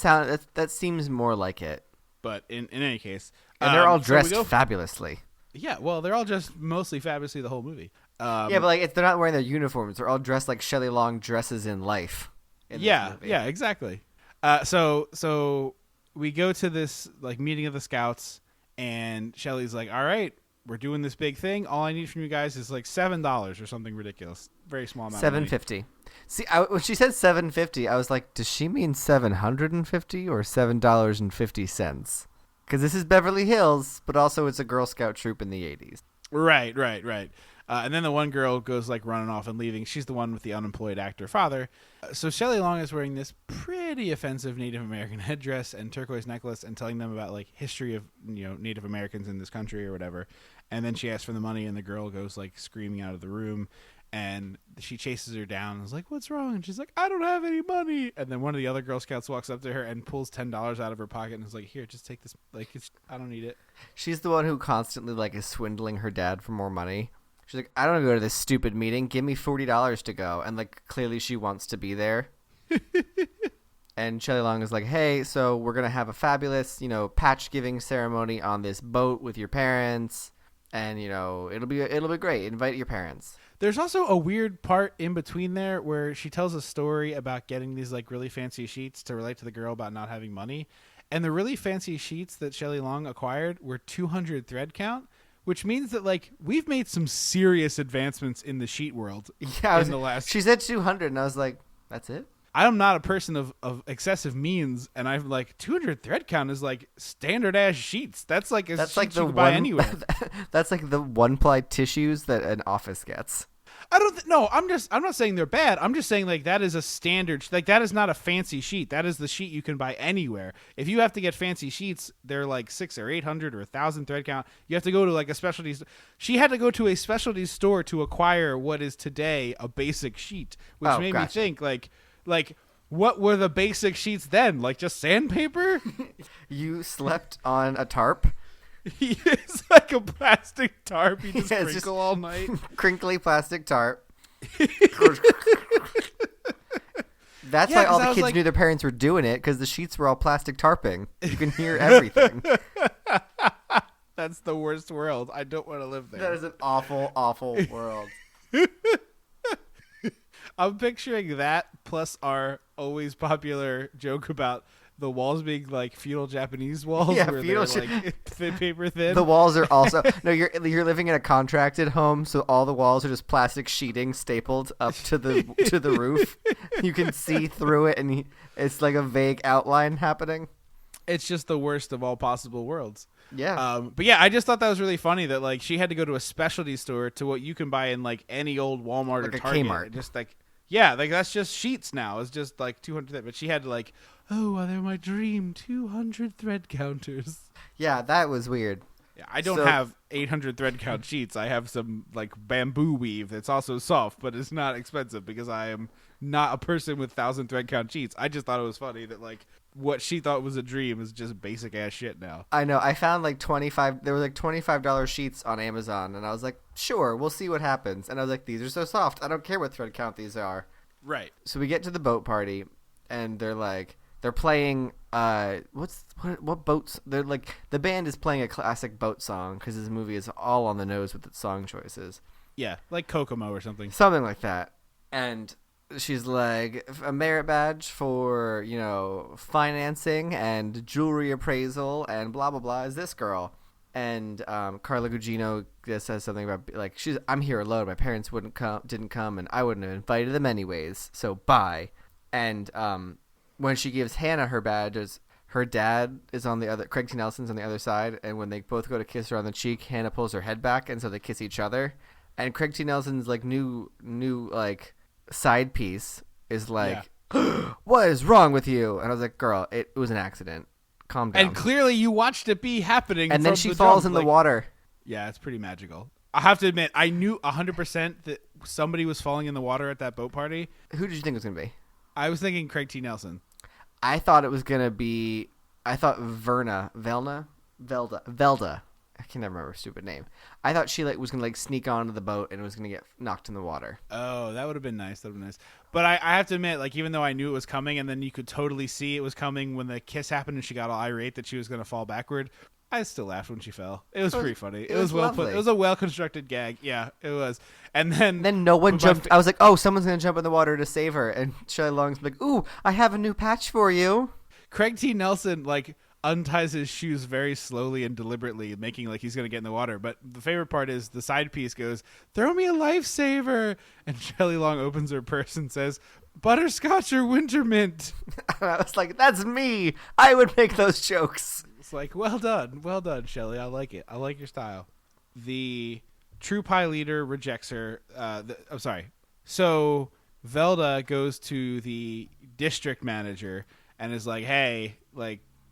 seems more like it. But in any case, and they're all dressed fabulously. Yeah, well, they're all just mostly fabulously the whole movie. Yeah, but like they're not wearing their uniforms. They're all dressed like Shelley Long dresses in life. Yeah, exactly. So we go to this like meeting of the scouts, and Shelley's like, "All right, we're doing this big thing. All I need from you guys is like $7 or something ridiculous, very small amount. $7.50. See, when she said $7.50, I was like, does she mean $750 or $7.50? Because this is Beverly Hills, but also it's a Girl Scout troop in the 80s. Right. And then the one girl goes like running off and leaving. She's the one with the unemployed actor father. So Shelley Long is wearing this pretty offensive Native American headdress and turquoise necklace and telling them about like history of Native Americans in this country or whatever. And then she asks for the money and the girl goes like screaming out of the room, and she chases her down and is like, "What's wrong?" And she's like, "I don't have any money." And then one of the other Girl Scouts walks up to her and pulls $10 out of her pocket and is like, "Here, just take this. Like, I don't need it." She's the one who constantly like is swindling her dad for more money. She's like, "I don't want to go to this stupid meeting. Give me $40 to go." And like clearly she wants to be there. And Shelley Long is like, "Hey, so we're gonna have a fabulous, patch giving ceremony on this boat with your parents, and it'll be great. Invite your parents." There's also a weird part in between there where she tells a story about getting these like really fancy sheets to relate to the girl about not having money, and the really fancy sheets that Shelley Long acquired were 200 thread count. Which means that like we've made some serious advancements in the sheet world. Yeah, the last. She said 200, and I was like, "That's it." I am not a person of excessive means, and I'm like 200 thread count is like standard ass sheets. That's like sheet you can buy anywhere. That's like the one ply tissues that an office gets. I don't no. I'm not saying they're bad. I'm just saying like that is a standard. Like that is not a fancy sheet. That is the sheet you can buy anywhere. If you have to get fancy sheets, they're like 600 or 800 or 1,000 thread count. You have to go to like a specialty. She had to go to a specialty store to acquire what is today a basic sheet, which made me think like What were the basic sheets then? Like just sandpaper? You slept on a tarp. It's like a plastic tarp. You just Yeah, crinkle it's just- all night. Crinkly plastic tarp. That's Yeah, why all 'cause I the was kids like- knew their parents were doing it, because the sheets were all plastic tarping. You can hear everything. That's the worst world. I don't want to live there. That is an awful, awful world. I'm picturing that plus our always popular joke about the walls being like feudal Japanese walls, Yeah, where feudal they're like thin paper thin. The walls are also no. You're living in a contracted home, so all the walls are just plastic sheeting stapled up to the roof. You can see through it, and it's like a vague outline happening. It's just the worst of all possible worlds. Yeah. But yeah, I just thought that was really funny that like she had to go to a specialty store to what you can buy in like any old Walmart Like or a Target. Kmart. Just like, yeah, like that's just sheets now. It's just like 200. But she had to like, oh, well, they're my dream 200 thread counters. Yeah, that was weird. Yeah, I don't So- have 800 thread count sheets. I have some like bamboo weave that's also soft, but it's not expensive because I am not a person with 1,000 thread count sheets. I just thought it was funny that like what she thought was a dream is just basic ass shit now. I know. I found like 25. There were like $25 sheets on Amazon, and I was like, sure, we'll see what happens. And I was like, these are so soft. I don't care what thread count these are. Right. So we get to the boat party, and they're playing what boats? They're like, the band is playing a classic boat song because this movie is all on the nose with its song choices, Yeah, like Kokomo or something. something like that. And she's like, a merit badge for financing and jewelry appraisal and blah blah blah is this girl. And Carla Gugino says something about like, I'm here alone. My parents didn't come, and I wouldn't have invited them anyways. So bye. And when she gives Hannah her badges, her dad is on the other. Craig T. Nelson's on the other side, and when they both go to kiss her on the cheek, Hannah pulls her head back, and so they kiss each other. And Craig T. Nelson's like new like side piece is like, what is wrong with you? And I was like, girl, it was an accident. Calm down. And clearly you watched it be happening. And then from she the falls jump. in the water. Yeah, it's pretty magical. I have to admit, I knew 100% that somebody was falling in the water at that boat party. Who did you think it was gonna be? I was thinking Craig T. Nelson. I thought it was gonna be. I thought Velda. I can never remember her stupid name. I thought she was gonna sneak onto the boat and was gonna get knocked in the water. Oh, that would have been nice. That would have been nice. But I have to admit, like, even though I knew it was coming, and then you could totally see it was coming when the kiss happened, and she got all irate that she was going to fall backward, I still laughed when she fell. It was pretty funny. It was well put. lovely. It was a well constructed gag. Yeah, it was. And then No one but my jumped. I was like, oh, someone's gonna jump in the water to save her. And Shelley Long's like, ooh, I have a new patch for you. Craig T. Nelson unties his shoes very slowly and deliberately, making like he's going to get in the water. But the favorite part is the side piece goes, "Throw me a lifesaver," and Shelley Long opens her purse and says, "Butterscotch or winter mint." And I was like, that's me. I would make those jokes. It's like, well done, Shelley. I like it. I like your style. The True Pie leader rejects her. I'm sorry. So Velda goes to the district manager and is like, "Hey,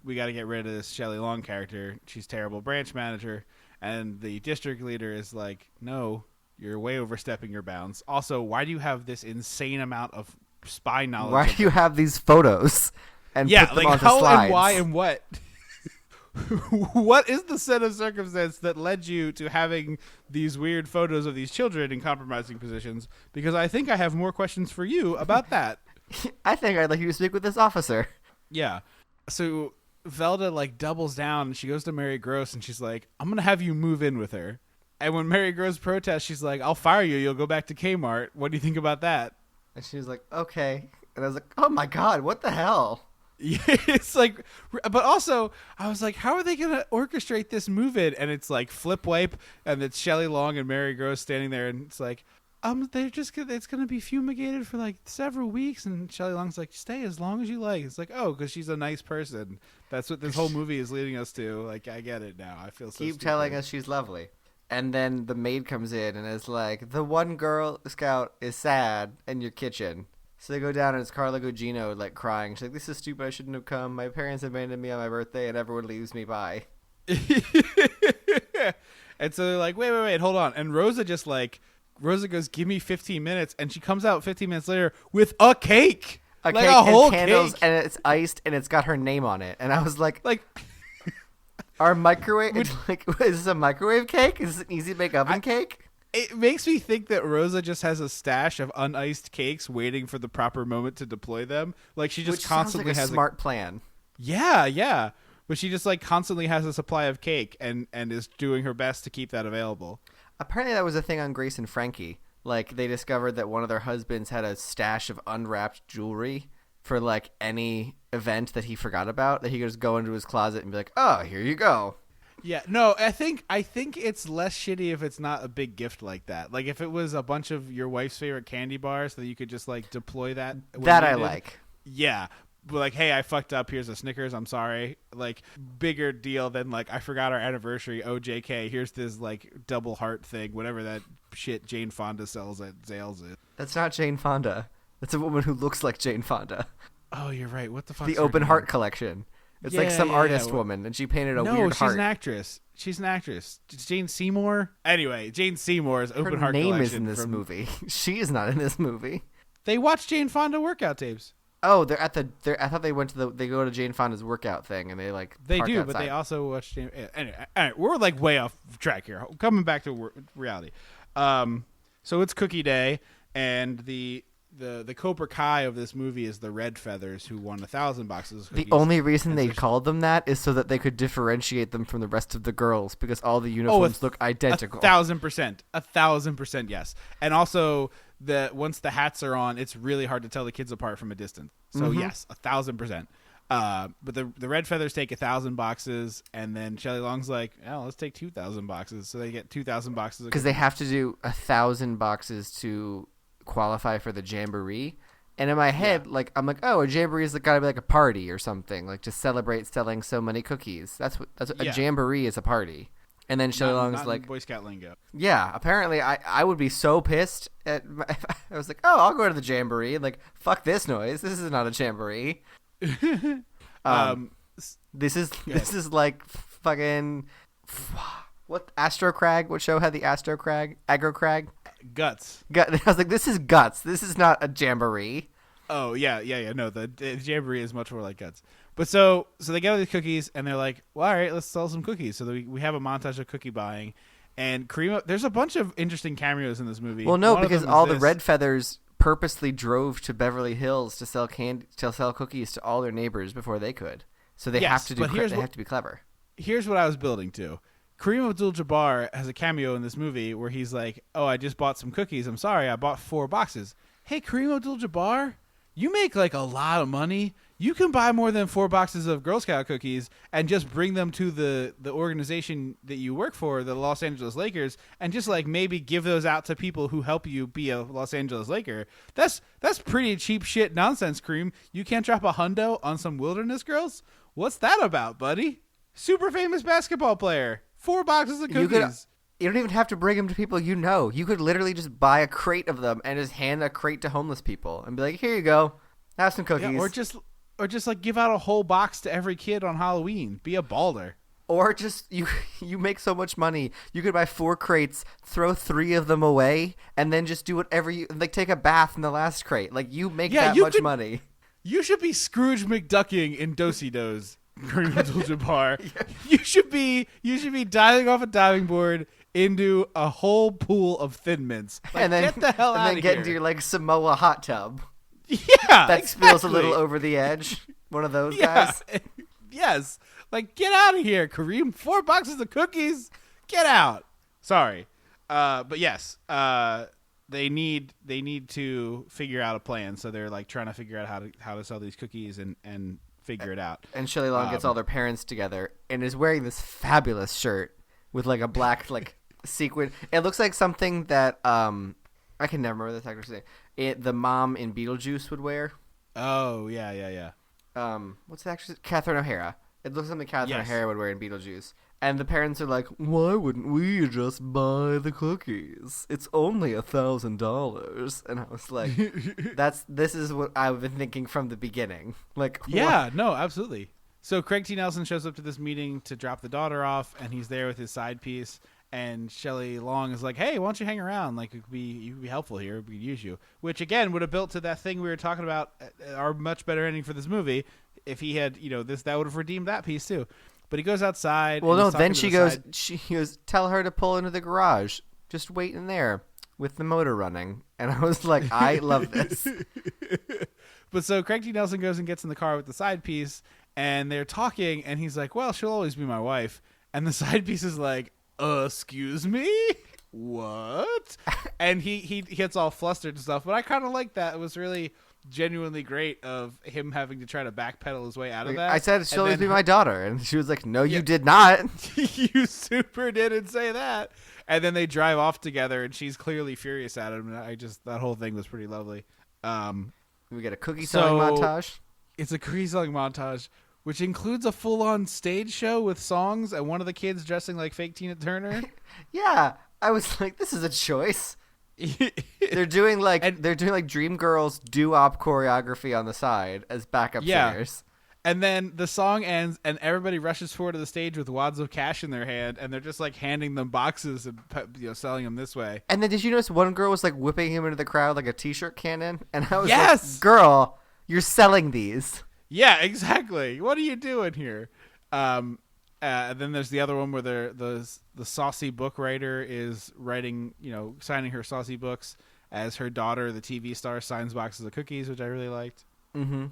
we got to get rid of this Shelley Long character. She's terrible branch manager." And the district leader is like, "No, you're way overstepping your bounds. Also, why do you have this insane amount of spy knowledge?" Why do you have these photos and Yeah, put them like onto how slides? and why and what? What is the set of circumstance that led you to having these weird photos of these children in compromising positions? Because I think I have more questions for you about that. I think I'd like you to speak with this officer. Yeah. So Velda doubles down and she goes to Mary Gross and she's like, "I'm going to have you move in with her." And when Mary Gross protests, she's like, "I'll fire you. You'll go back to Kmart. What do you think about that?" And she was like, okay. And I was like, oh my God, what the hell? Yeah, it's like, but also I was like, how are they gonna orchestrate this move-in? And it's like flip wipe, and it's Shelley Long and Mary Gross standing there, and it's like, they're just gonna, it's gonna be fumigated for several weeks, and Shelley Long's like, stay as long as you like. It's like, oh, because she's a nice person. That's what this whole movie is leading us to. I get it now. I feel so. Keep stupid. telling us she's lovely. And then the maid comes in and is like, the one Girl Scout is sad in your kitchen. So they go down and it's Carla Gugino crying. She's like, this is stupid. I shouldn't have come. My parents abandoned me on my birthday and everyone leaves me by. And so they're like, wait, hold on. And Rosa Rosa goes, "Give me 15 minutes," and she comes out 15 minutes later with a cake. a Like cake a whole and candles, cake. and it's iced, and it's got her name on it. And I was like, Like, our microwave, like, is this a microwave cake? Is this an easy bake oven cake? it makes me think that Rosa just has a stash of uniced cakes waiting for the proper moment to deploy them. Like, she just Which constantly sounds like has a smart plan. Yeah. But she just like constantly has a supply of cake and is doing her best to keep that available. Apparently that was a thing on Grace and Frankie. Like, they discovered that one of their husbands had a stash of unwrapped jewelry for, like, any event that he forgot about, that he could just go into his closet and be like, oh, here you go. Yeah, no, I think it's less shitty if it's not a big gift like that. Like, if it was a bunch of your wife's favorite candy bars that you could just, like, deploy that. That I like. Yeah. But like, hey, I fucked up. Here's a Snickers. I'm sorry. Like, bigger deal than like, I forgot our anniversary. Oh, JK, here's this like double heart thing, whatever that shit Jane Fonda sells at Zales is. That's not Jane Fonda. That's a woman who looks like Jane Fonda. Oh, you're right. What the fuck? The Open Heart collection. It's like some artist woman, and she painted a weird heart. No, she's an actress. She's an actress. It's Jane Seymour. Anyway, Jane Seymour's Open Heart collection. Her name is in this movie. She is not in this movie. They watch Jane Fonda workout tapes. Oh, they're at the. I thought they went to they go to Jane Fonda's workout thing, and they like. They park do, outside. but they also watch Jane. Anyway, we're like way off track here. Coming back to reality. So it's Cookie Day, and the Cobra Kai of this movie is the Red Feathers, who won 1,000 boxes of cookies. The only reason they called them that is so that they could differentiate them from the rest of the girls, because all the uniforms look identical. 1,000%, 1,000%, yes. And also, once the hats are on, it's really hard to tell the kids apart from a distance. So yes, 1,000%. But the Red Feathers take 1,000 boxes, and then Shelley Long's like, "Oh, let's take 2,000 boxes." So they get 2,000 boxes because they have to do 1,000 boxes to qualify for the jamboree. And in my head, like, I'm like, oh, a jamboree is gotta be like a party or something, like to celebrate selling so many cookies. That's what a jamboree is, a party. And then Shelley Long's like, Boy Scout lingo. Yeah, apparently I would be so pissed at I was like, oh, I'll go to the jamboree. Like, fuck this noise. This is not a jamboree. This is like fucking what Astro Crag? What show had the Astro Crag? Aggro Crag? Guts. I was like, this is Guts. This is not a jamboree. Oh yeah. No, the jamboree is much more like Guts. But so they get all these cookies, and they're like, well, all right, let's sell some cookies. So we have a montage of cookie buying, and Karima. There's a bunch of interesting cameos in this movie. Well, no, because all the Red Feathers purposely drove to Beverly Hills to sell cookies to all their neighbors before they could. So they have to have to be clever. Here's what I was building to. Kareem Abdul-Jabbar has a cameo in this movie where he's like, "Oh, I just bought some cookies. I'm sorry, I bought 4 boxes." Hey, Kareem Abdul-Jabbar, you make like a lot of money. You can buy more than 4 boxes of Girl Scout cookies and just bring them to the organization that you work for, the Los Angeles Lakers, and just like maybe give those out to people who help you be a Los Angeles Laker. That's pretty cheap shit nonsense, Kareem. You can't drop a hundo on some wilderness girls? What's that about, buddy? Super famous basketball player. 4 boxes of cookies. You don't even have to bring them to people you know. You could literally just buy a crate of them and just hand a crate to homeless people and be like, "Here you go, have some cookies." Yeah, or just like give out a whole box to every kid on Halloween. Be a balder. Or just you make so much money, you could buy 4 crates, throw 3 of them away, and then just do whatever you like. Take a bath in the last crate. Like, you make that much money. You should be Scrooge McDucking in Do-Si-Dos, Kareem Abdul-Jabbar. You should be diving off a diving board into a whole pool of Thin Mints. Like, and then get the hell out of here. And then get into your like Samoa hot tub. Yeah, that spills a little over the edge. One of those guys. Yes, like, get out of here, Kareem. 4 boxes of cookies. Get out. Sorry, but yes, they need to figure out a plan. So they're like trying to figure out how to sell these cookies and figure it out. And Shelley Long gets all their parents together and is wearing this fabulous shirt with like a black like sequin. It looks like something that I can never remember this actor's name. The mom in Beetlejuice would wear. Oh yeah. What's the actress? Catherine O'Hara. It looks like something Catherine O'Hara would wear in Beetlejuice. And the parents are like, "Why wouldn't we just buy the cookies? It's only $1,000." And I was like, this is what I've been thinking from the beginning. Like, yeah, what? No, absolutely. So Craig T. Nelson shows up to this meeting to drop the daughter off, and he's there with his side piece. And Shelley Long is like, hey, why don't you hang around? Like, you could be helpful here. We could use you. Which, again, would have built to that thing we were talking about, our much better ending for this movie. If he had, that would have redeemed that piece, too. But he goes outside. Well, and no, he's then talking she goes, tell her to pull into the garage. Just wait in there with the motor running. And I was like, I love this. But so Craig T. Nelson goes and gets in the car with the side piece, and they're talking, and he's like, well, she'll always be my wife. And the side piece is like, excuse me? What? And he gets all flustered and stuff, but I kind of like that. It was really genuinely great of him having to try to backpedal his way out of that. I said she'll always be my daughter, and she was like, no, you did not. You super didn't say that. And then they drive off together, and she's clearly furious at him. And that whole thing was pretty lovely. We get a cookie selling montage. It's a cookie selling montage, which includes a full-on stage show with songs and one of the kids dressing like fake Tina Turner. Yeah, I was like, this is a choice. They're doing like Dreamgirls doo-wop choreography on the side as backup singers. And then the song ends, and everybody rushes forward to the stage with wads of cash in their hand, and they're just like handing them boxes and selling them this way. And then did you notice one girl was like whipping him into the crowd like a t-shirt cannon? And I was Yes! like, girl, you're selling these. Yeah, exactly. What are you doing here? And then there's the other one where the saucy book writer is writing, signing her saucy books as her daughter, the TV star, signs boxes of cookies, which I really liked. Mm-hmm.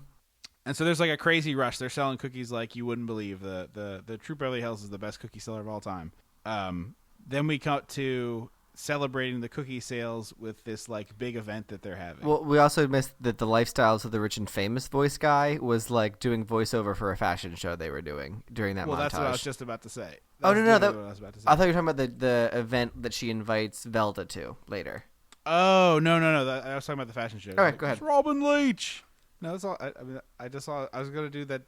And so there's like a crazy rush. They're selling cookies like you wouldn't believe. The True Beverly Hills is the best cookie seller of all time. Then we cut to celebrating the cookie sales with this like big event that they're having. Well, we also missed that the Lifestyles of the Rich and Famous voice guy was like doing voiceover for a fashion show they were doing during that montage. Well, that's what I was just about to say. No, what I was about to say. I thought you were talking about the event that she invites Velda to later. Oh, no. I was talking about the fashion show. All right, go ahead. It's Robin Leach. No, that's all. I just saw. I was going to do that.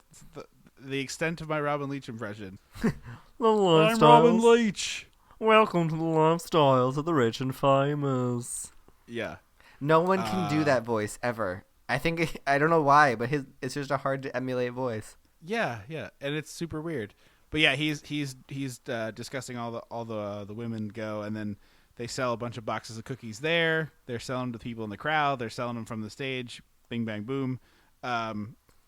The extent of my Robin Leach impression. The I'm Robin Leach. Welcome to the Lifestyles of the Rich and Famous. Yeah. No one can do that voice ever. I think I don't know why, but it's just a hard to emulate voice. Yeah, and it's super weird. But yeah, he's discussing all the women go, and then they sell a bunch of boxes of cookies there. They're selling to people in the crowd. They're selling them from the stage. Bing, bang, boom.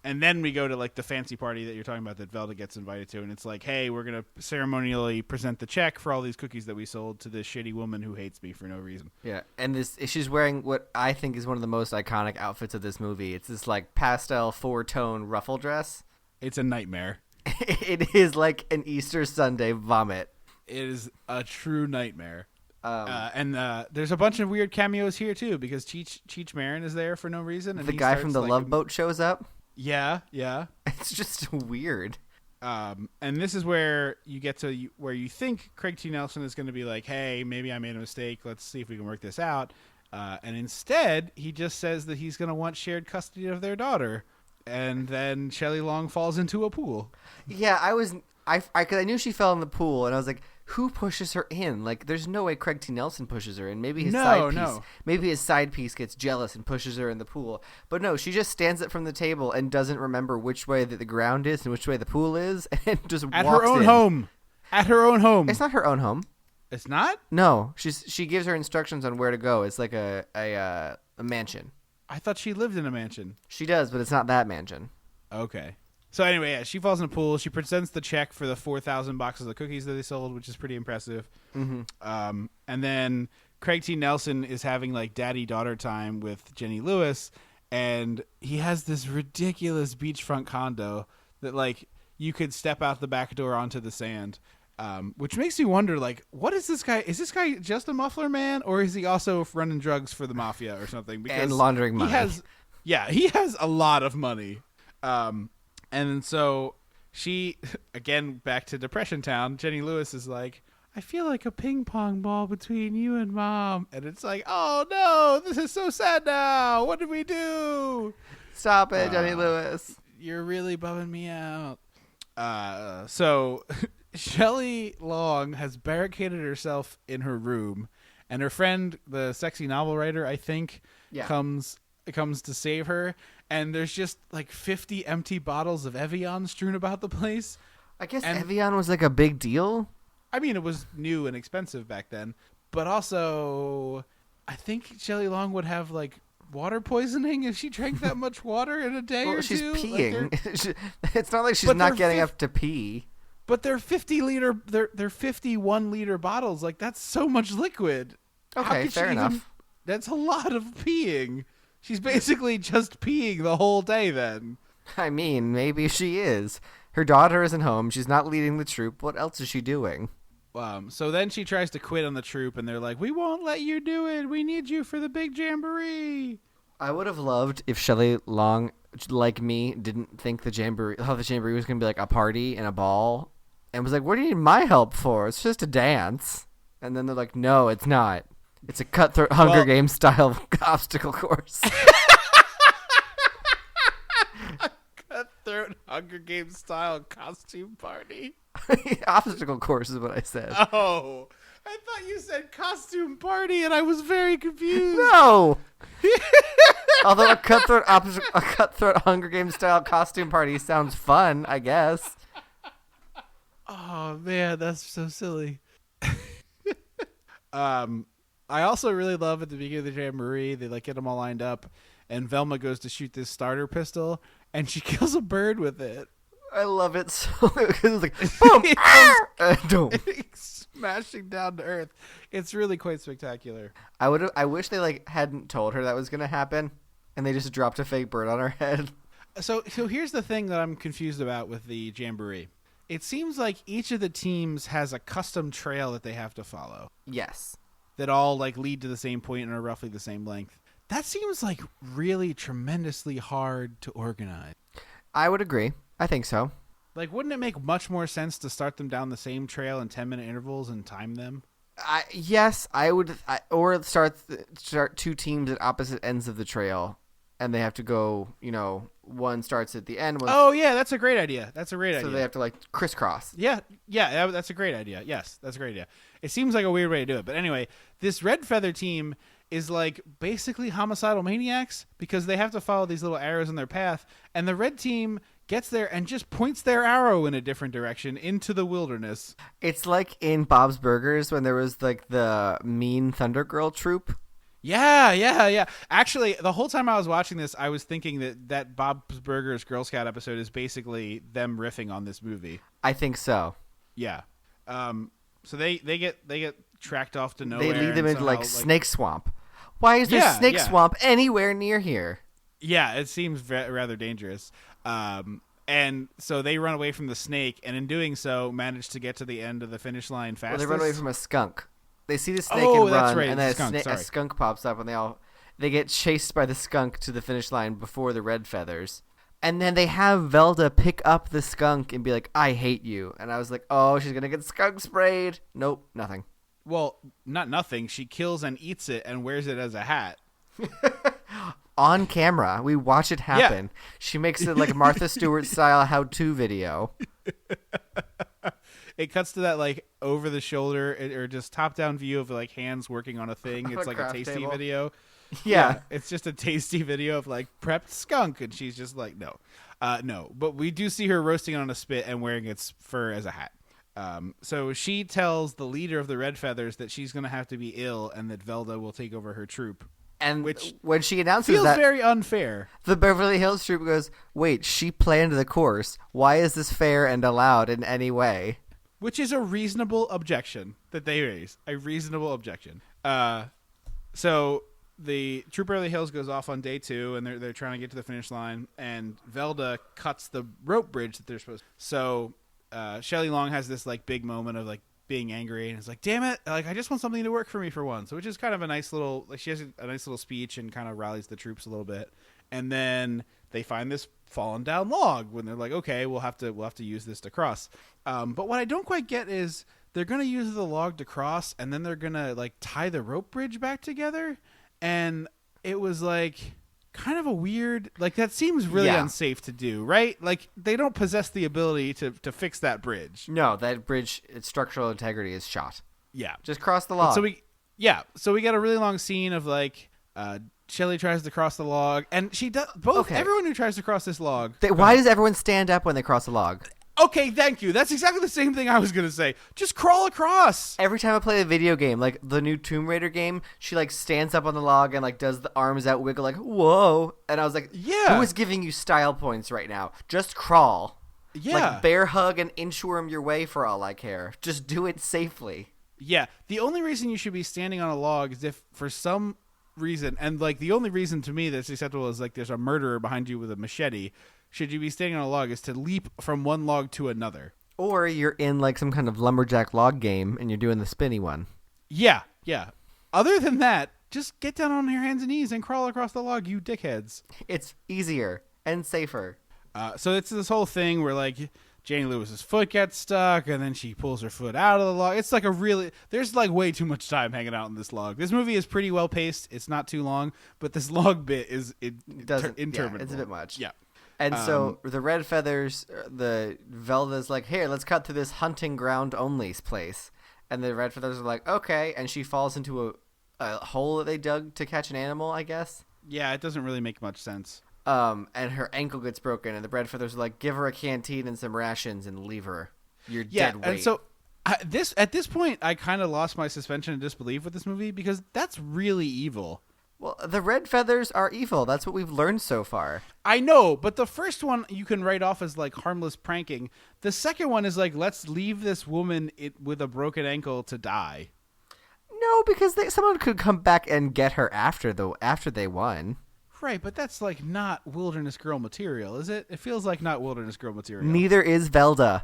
And then we go to like the fancy party that you're talking about that Velda gets invited to, and it's like, hey, we're gonna ceremonially present the check for all these cookies that we sold to this shitty woman who hates me for no reason. Yeah, and she's wearing what I think is one of the most iconic outfits of this movie. It's this like pastel 4-tone ruffle dress. It's a nightmare. It is like an Easter Sunday vomit. It is a true nightmare. And there's a bunch of weird cameos here too, because Cheech Marin is there for no reason. And the guy from the Love Boat shows up. Yeah. It's just weird. And this is where you get to where you think Craig T. Nelson is going to be like, hey, maybe I made a mistake. Let's see if we can work this out. And instead, he just says that he's going to want shared custody of their daughter. And then Shelley Long falls into a pool. Yeah, cause I knew she fell in the pool, and I was like, who pushes her in? Like, there's no way Craig T. Nelson pushes her in. Maybe his side piece gets jealous and pushes her in the pool. But no, she just stands up from the table and doesn't remember which way that the ground is and which way the pool is, and just walks in. At her own home. At her own home. It's not her own home. It's not? No, she gives her instructions on where to go. It's like a mansion. I thought she lived in a mansion. She does, but it's not that mansion. Okay. So anyway, yeah, she falls in a pool. She presents the check for the 4,000 boxes of cookies that they sold, which is pretty impressive. Mm-hmm. And then Craig T. Nelson is having like daddy-daughter time with Jenny Lewis, and he has this ridiculous beachfront condo that like you could step out the back door onto the sand, which makes me wonder, like, what is this guy? Is this guy just a muffler man, or is he also running drugs for the mafia or something? Because and laundering money. He has a lot of money. And so she, again, back to Depression Town, Jenny Lewis is like, I feel like a ping pong ball between you and Mom. And it's like, oh, no, this is so sad now. What did we do? Stop it, Jenny Lewis. You're really bumming me out. So Shelley Long has barricaded herself in her room, and her friend, the sexy novel writer, I think, comes to save her. And there's just like 50 empty bottles of Evian strewn about the place. I guess Evian was like a big deal. I mean, it was new and expensive back then, but also I think Shelley Long would have like water poisoning if she drank that much water in a day or she's two. peeing. It's not like she's But not they're getting up to pee. But they're 50-liter, they're 51-liter bottles. Like, that's so much liquid. Okay, fair enough. That's a lot of peeing. She's basically just peeing the whole day then. I mean, maybe she is. Her daughter isn't home. She's not leading the troop. What else is she doing? So then she tries to quit on the troop, and they're like, we won't let you do it. We need you for the big jamboree. I would have loved if Shelley Long, like me, didn't think the jamboree was going to be like a party and a ball. And was like, what do you need my help for? It's just a dance. And then they're like, no, it's not. It's a cutthroat Hunger Games style obstacle course. Cutthroat Hunger Games style costume party. Obstacle course is what I said. Oh, I thought you said costume party, and I was very confused. No. Although a cutthroat Hunger Games style costume party sounds fun, I guess. Oh man, that's so silly. I also really love at the beginning of the jamboree, they like get them all lined up, and Velma goes to shoot this starter pistol, and she kills a bird with it. I love it so. It's like boom, smashing down to earth. It's really quite spectacular. I wish they like hadn't told her that was gonna happen, and they just dropped a fake bird on her head. So here's the thing that I'm confused about with the jamboree. It seems like each of the teams has a custom trail that they have to follow. Yes. That all like lead to the same point and are roughly the same length. That seems like really tremendously hard to organize. I would agree. I think so. Like, wouldn't it make much more sense to start them down the same trail in 10-minute intervals and time them? Yes, I would. Or start two teams at opposite ends of the trail, and they have to go, one starts at the end. Oh, yeah, that's a great idea. That's a great idea. So they have to, like, crisscross. Yeah, that's a great idea. Yes, that's a great idea. It seems like a weird way to do it. But anyway, this Red Feather team is, like, basically homicidal maniacs because they have to follow these little arrows in their path. And the red team gets there and just points their arrow in a different direction into the wilderness. It's like in Bob's Burgers when there was, like, the mean Thunder Girl troop. Yeah. Actually, the whole time I was watching this, I was thinking that Bob's Burgers Girl Scout episode is basically them riffing on this movie. I think so. Yeah. So they get tracked off to nowhere. They lead them into like Snake Swamp. Why is there Snake Swamp anywhere near here? Yeah, it seems rather dangerous. And so they run away from the snake, and in doing so, manage to get to the end of the finish line fastest. Well, they run away from a skunk. They see the snake and that's run, right. and then a skunk pops up, and they get chased by the skunk to the finish line before the Red Feathers. And then they have Velda pick up the skunk and be like, I hate you. And I was like, oh, she's going to get skunk sprayed. Nope, nothing. Well, not nothing. She kills and eats it and wears it as a hat. On camera. We watch it happen. Yeah. She makes it like a Martha Stewart style how-to video. It cuts to that like over the shoulder or just top-down view of like hands working on a thing. It's like a tasty video. Yeah, it's just a tasty video of like prepped skunk, and she's just like, no. But we do see her roasting on a spit and wearing its fur as a hat. So she tells the leader of the Red Feathers that she's going to have to be ill and that Velda will take over her troop. And when she announces feels that, very unfair. The Beverly Hills troop goes, wait, she planned the course. Why is this fair and allowed in any way? Which is a reasonable objection that they raise. A reasonable objection. So the Troop Beverly Hills goes off on day 2, and they're trying to get to the finish line, and Velda cuts the rope bridge that they're supposed to. So Shelley Long has this like big moment of like being angry, and it's like, damn it, like I just want something to work for me for once. Which is kind of a nice little, like she has a nice little speech and kind of rallies the troops a little bit. And then they find this fallen down log when they're like, okay, we'll have to use this to cross. But what I don't quite get is they're going to use the log to cross, and then they're going to like tie the rope bridge back together. And it was like kind of a weird, like that seems really unsafe to do, right? Like they don't possess the ability to fix that bridge. No, that bridge, its structural integrity is shot. Yeah. Just cross the log. So we got a really long scene of like Shelley tries to cross the log, and she does both. Okay. Everyone who tries to cross this log. Why does everyone stand up when they cross a log? Okay, thank you. That's exactly the same thing I was going to say. Just crawl across. Every time I play a video game, like the new Tomb Raider game, she like stands up on the log and like does the arms out wiggle like, whoa. And I was like, Yeah. who is giving you style points right now? Just crawl. Yeah. Like bear hug and inchworm your way for all I care. Just do it safely. Yeah. The only reason you should be standing on a log is if for some reason, and like the only reason to me that's acceptable is like there's a murderer behind you with a machete. Should you be standing on a log is to leap from one log to another. Or you're in like some kind of lumberjack log game and you're doing the spinny one. Yeah, yeah. Other than that, just get down on your hands and knees and crawl across the log, you dickheads. It's easier and safer. So it's this whole thing where like Jane Lewis's foot gets stuck and then she pulls her foot out of the log. It's like there's like way too much time hanging out in this log. This movie is pretty well paced. It's not too long, but this log bit is interminable. Yeah, it's a bit much. Yeah. And so the Red Feathers, the Velda's like, here, let's cut to this hunting ground only place. And the Red Feathers are like, okay. And she falls into a hole that they dug to catch an animal, I guess. Yeah, it doesn't really make much sense. And her ankle gets broken. And the Red Feathers are like, give her a canteen and some rations and leave her. You're dead weight. And so at this point, I kind of lost my suspension of disbelief with this movie because that's really evil. Well, the Red Feathers are evil. That's what we've learned so far. I know, but the first one you can write off as like harmless pranking. The second one is like, let's leave this woman with a broken ankle to die. No, because someone could come back and get her after they won. Right, but that's like not Wilderness Girl material, is it? It feels like not Wilderness Girl material. Neither is Velda.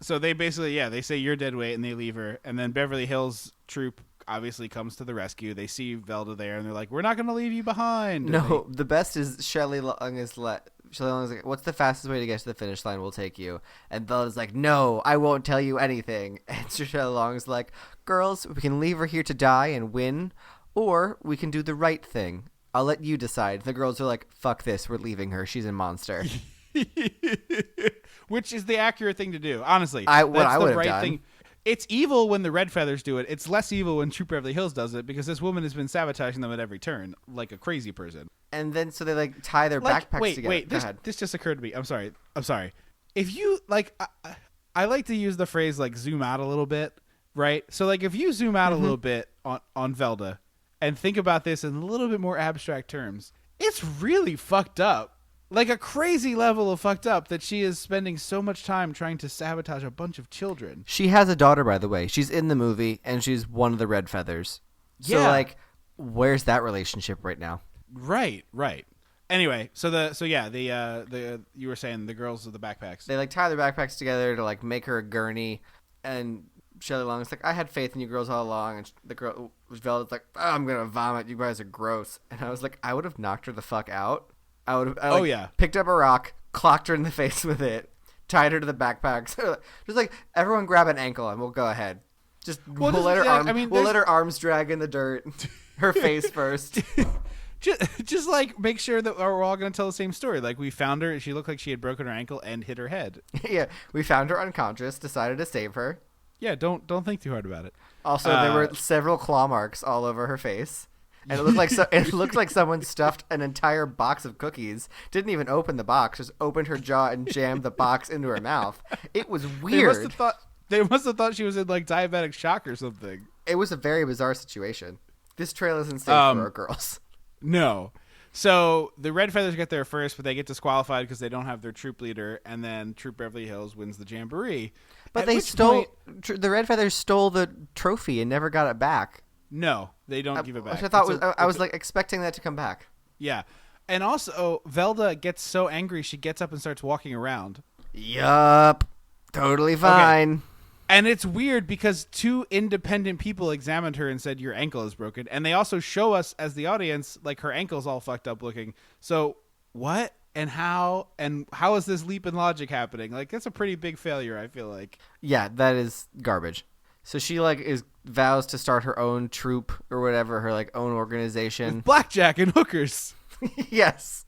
So they basically, they say you're dead weight and they leave her. And then Beverly Hills troop obviously comes to the rescue. They see Velda there and they're like, we're not going to leave you behind. No, the best is Shelley Long is like, what's the fastest way to get to the finish line? We'll take you. And Velda's like, no, I won't tell you anything. And Shelley Long is like, girls, we can leave her here to die and win, or we can do the right thing. I'll let you decide. The girls are like, fuck this, we're leaving her. She's a monster. Which is the accurate thing to do, honestly. I would have done. Thing. It's evil when the Red Feathers do it. It's less evil when Troop Beverly Hills does it because this woman has been sabotaging them at every turn, like a crazy person. And then so they like tie their backpacks together. Wait, this just occurred to me. I'm sorry. If you like, I like to use the phrase like zoom out a little bit, right? So like if you zoom out a little bit on Velda and think about this in a little bit more abstract terms, it's really fucked up. Like a crazy level of fucked up that she is spending so much time trying to sabotage a bunch of children. She has a daughter, by the way. She's in the movie, and she's one of the Red Feathers. So, like, where's that relationship right now? Right. Anyway, the you were saying the girls with the backpacks. They, like, tie their backpacks together to, like, make her a gurney, and Shelley Long's like, I had faith in you girls all along, and the girl, Velda's like, oh, I'm gonna vomit, you guys are gross. And I was like, I would have knocked her the fuck out. I would have picked up a rock, clocked her in the face with it, tied her to the backpacks. Just like, everyone grab an ankle and we'll go ahead. Just we'll let her arms drag in the dirt. Her face first. just like make sure that we're all going to tell the same story. Like we found her, she looked like she had broken her ankle and hit her head. Yeah, we found her unconscious, decided to save her. Yeah, don't think too hard about it. Also, there were several claw marks all over her face. And it looked like someone stuffed an entire box of cookies. Didn't even open the box, just opened her jaw and jammed the box into her mouth. It was weird. They must have thought she was in like diabetic shock or something. It was a very bizarre situation. This trail isn't safe for our girls. No. So the Red Feathers get there first, but they get disqualified because they don't have their troop leader, and then Troop Beverly Hills wins the Jamboree. But the Red Feathers stole the trophy and never got it back. No, they don't give it back. Which I was expecting that to come back. Yeah. And also, Velda gets so angry, she gets up and starts walking around. Yup. Totally fine. Okay. And it's weird because two independent people examined her and said, your ankle is broken. And they also show us, as the audience, like her ankle's all fucked up looking. So what and how is this leap in logic happening? Like, that's a pretty big failure, I feel like. Yeah, that is garbage. So she vows to start her own troop or whatever, her like own organization. With blackjack and hookers. Yes.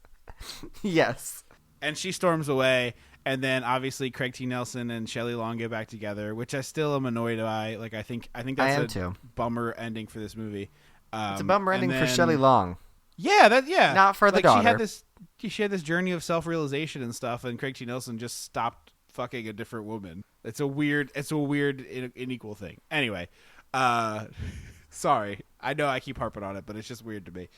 And she storms away, and then obviously Craig T. Nelson and Shelley Long get back together, which I still am annoyed by. Like I think that's a bummer ending for this movie. It's a bummer ending for Shelley Long. Yeah. Not for the like daughter. She had this journey of self-realization and stuff, and Craig T. Nelson just stopped fucking a different woman. It's a weird unequal thing. Anyway, sorry. I know I keep harping on it, but it's just weird to me.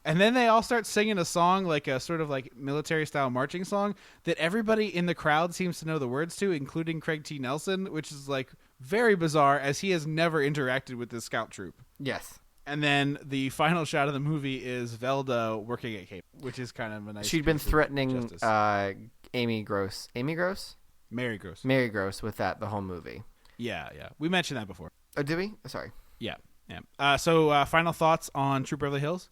And then they all start singing a song, like a sort of like military style marching song that everybody in the crowd seems to know the words to, including Craig T. Nelson, which is like very bizarre as he has never interacted with this scout troop. Yes. And then the final shot of the movie is Velda working at Cape, which is kind of a nice. She'd been piece of threatening justice. Amy Gross. Amy Gross? Mary Gross. Mary Gross with that the whole movie. Yeah. We mentioned that before. Oh, did we? Sorry. Yeah. So final thoughts on Troop Beverly Hills?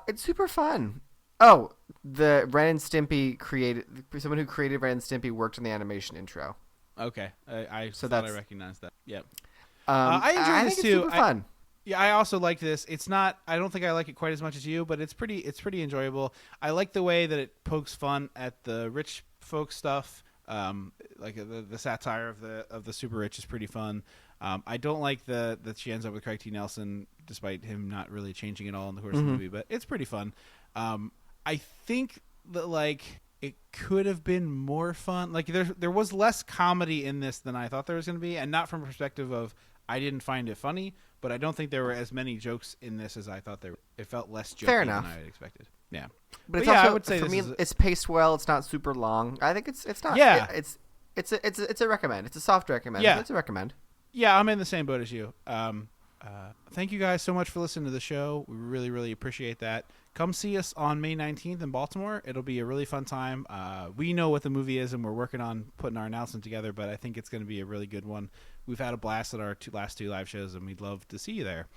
It's super fun. Oh, the Ren and Stimpy someone who created Ren and Stimpy worked on the animation intro. Okay. I recognized that. Yep. I enjoyed this think too. It's super fun. Yeah, I also like this. It's not. I don't think I like it quite as much as you, but it's pretty enjoyable. I like the way that it pokes fun at the rich folk stuff. Like the satire of the super rich is pretty fun. I don't like that she ends up with Craig T. Nelson, despite him not really changing it all in the course of the movie. But it's pretty fun. I think that like it could have been more fun. Like there was less comedy in this than I thought there was going to be, and not from a perspective of I didn't find it funny, but I don't think there were as many jokes in this as I thought there were. It felt less jokey Fair than enough. I had expected. Yeah. But it's yeah, also, I would say for me, this is it's paced well. It's not super long. I think it's not. Yeah. It's a recommend. It's a soft recommend. Yeah. But it's a recommend. Yeah, I'm in the same boat as you. Thank you guys so much for listening to the show. We really, really appreciate that. Come see us on May 19th in Baltimore. It'll be a really fun time. We know what the movie is, and we're working on putting our announcement together, but I think it's going to be a really good one. We've had a blast at our last two live shows, and we'd love to see you there.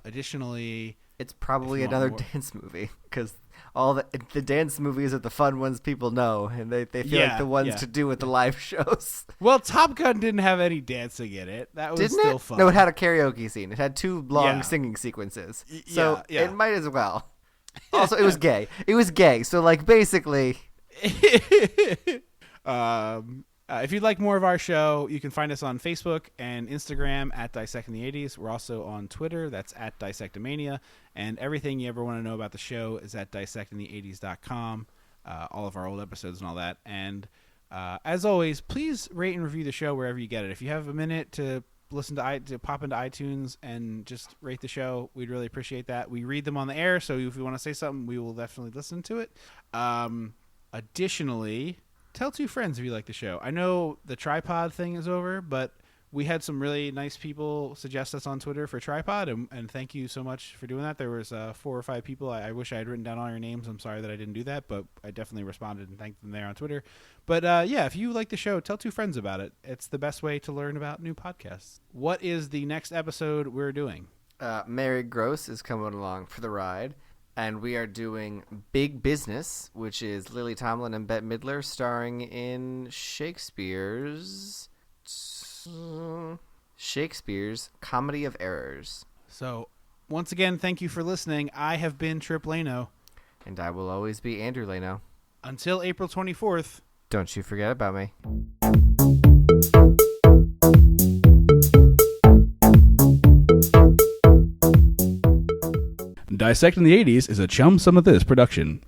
Additionally, it's probably if you want another more- dance movie because all the dance movies are the fun ones people know, and they feel like the ones to do with the live shows. Well, Top Gun didn't have any dancing in it. That was Didn't still it? fun. No, it had a karaoke scene. It had 2 long Yeah. singing sequences. Yeah, So yeah. it might as well. Also, it was gay. It was gay. So, like, basically, if you'd like more of our show, you can find us on Facebook and Instagram at Dissecting the 80s. We're also on Twitter. That's at Dissectomania. And everything you ever want to know about the show is at dissectingthe80s.com. All of our old episodes and all that. And as always, please rate and review the show wherever you get it. If you have a minute to listen to pop into iTunes and just rate the show, we'd really appreciate that. We read them on the air, so if you want to say something, we will definitely listen to it. Additionally, tell 2 friends if you like the show. I know the tripod thing is over, but we had some really nice people suggest us on Twitter for tripod, and thank you so much for doing that. There was 4 or 5 people. I wish I had written down all your names. I'm sorry that I didn't do that, but I definitely responded and thanked them there on Twitter. But yeah, if you like the show, tell 2 friends about it. It's the best way to learn about new podcasts. What is the next episode we're doing? Mary Gross is coming along for the ride. And we are doing Big Business, which is Lily Tomlin and Bette Midler starring in Shakespeare's Comedy of Errors. So, once again, thank you for listening. I have been Trip Lano. And I will always be Andrew Lano. Until April 24th. Don't you forget about me. Dissecting the 80s is a Chum Some of This production.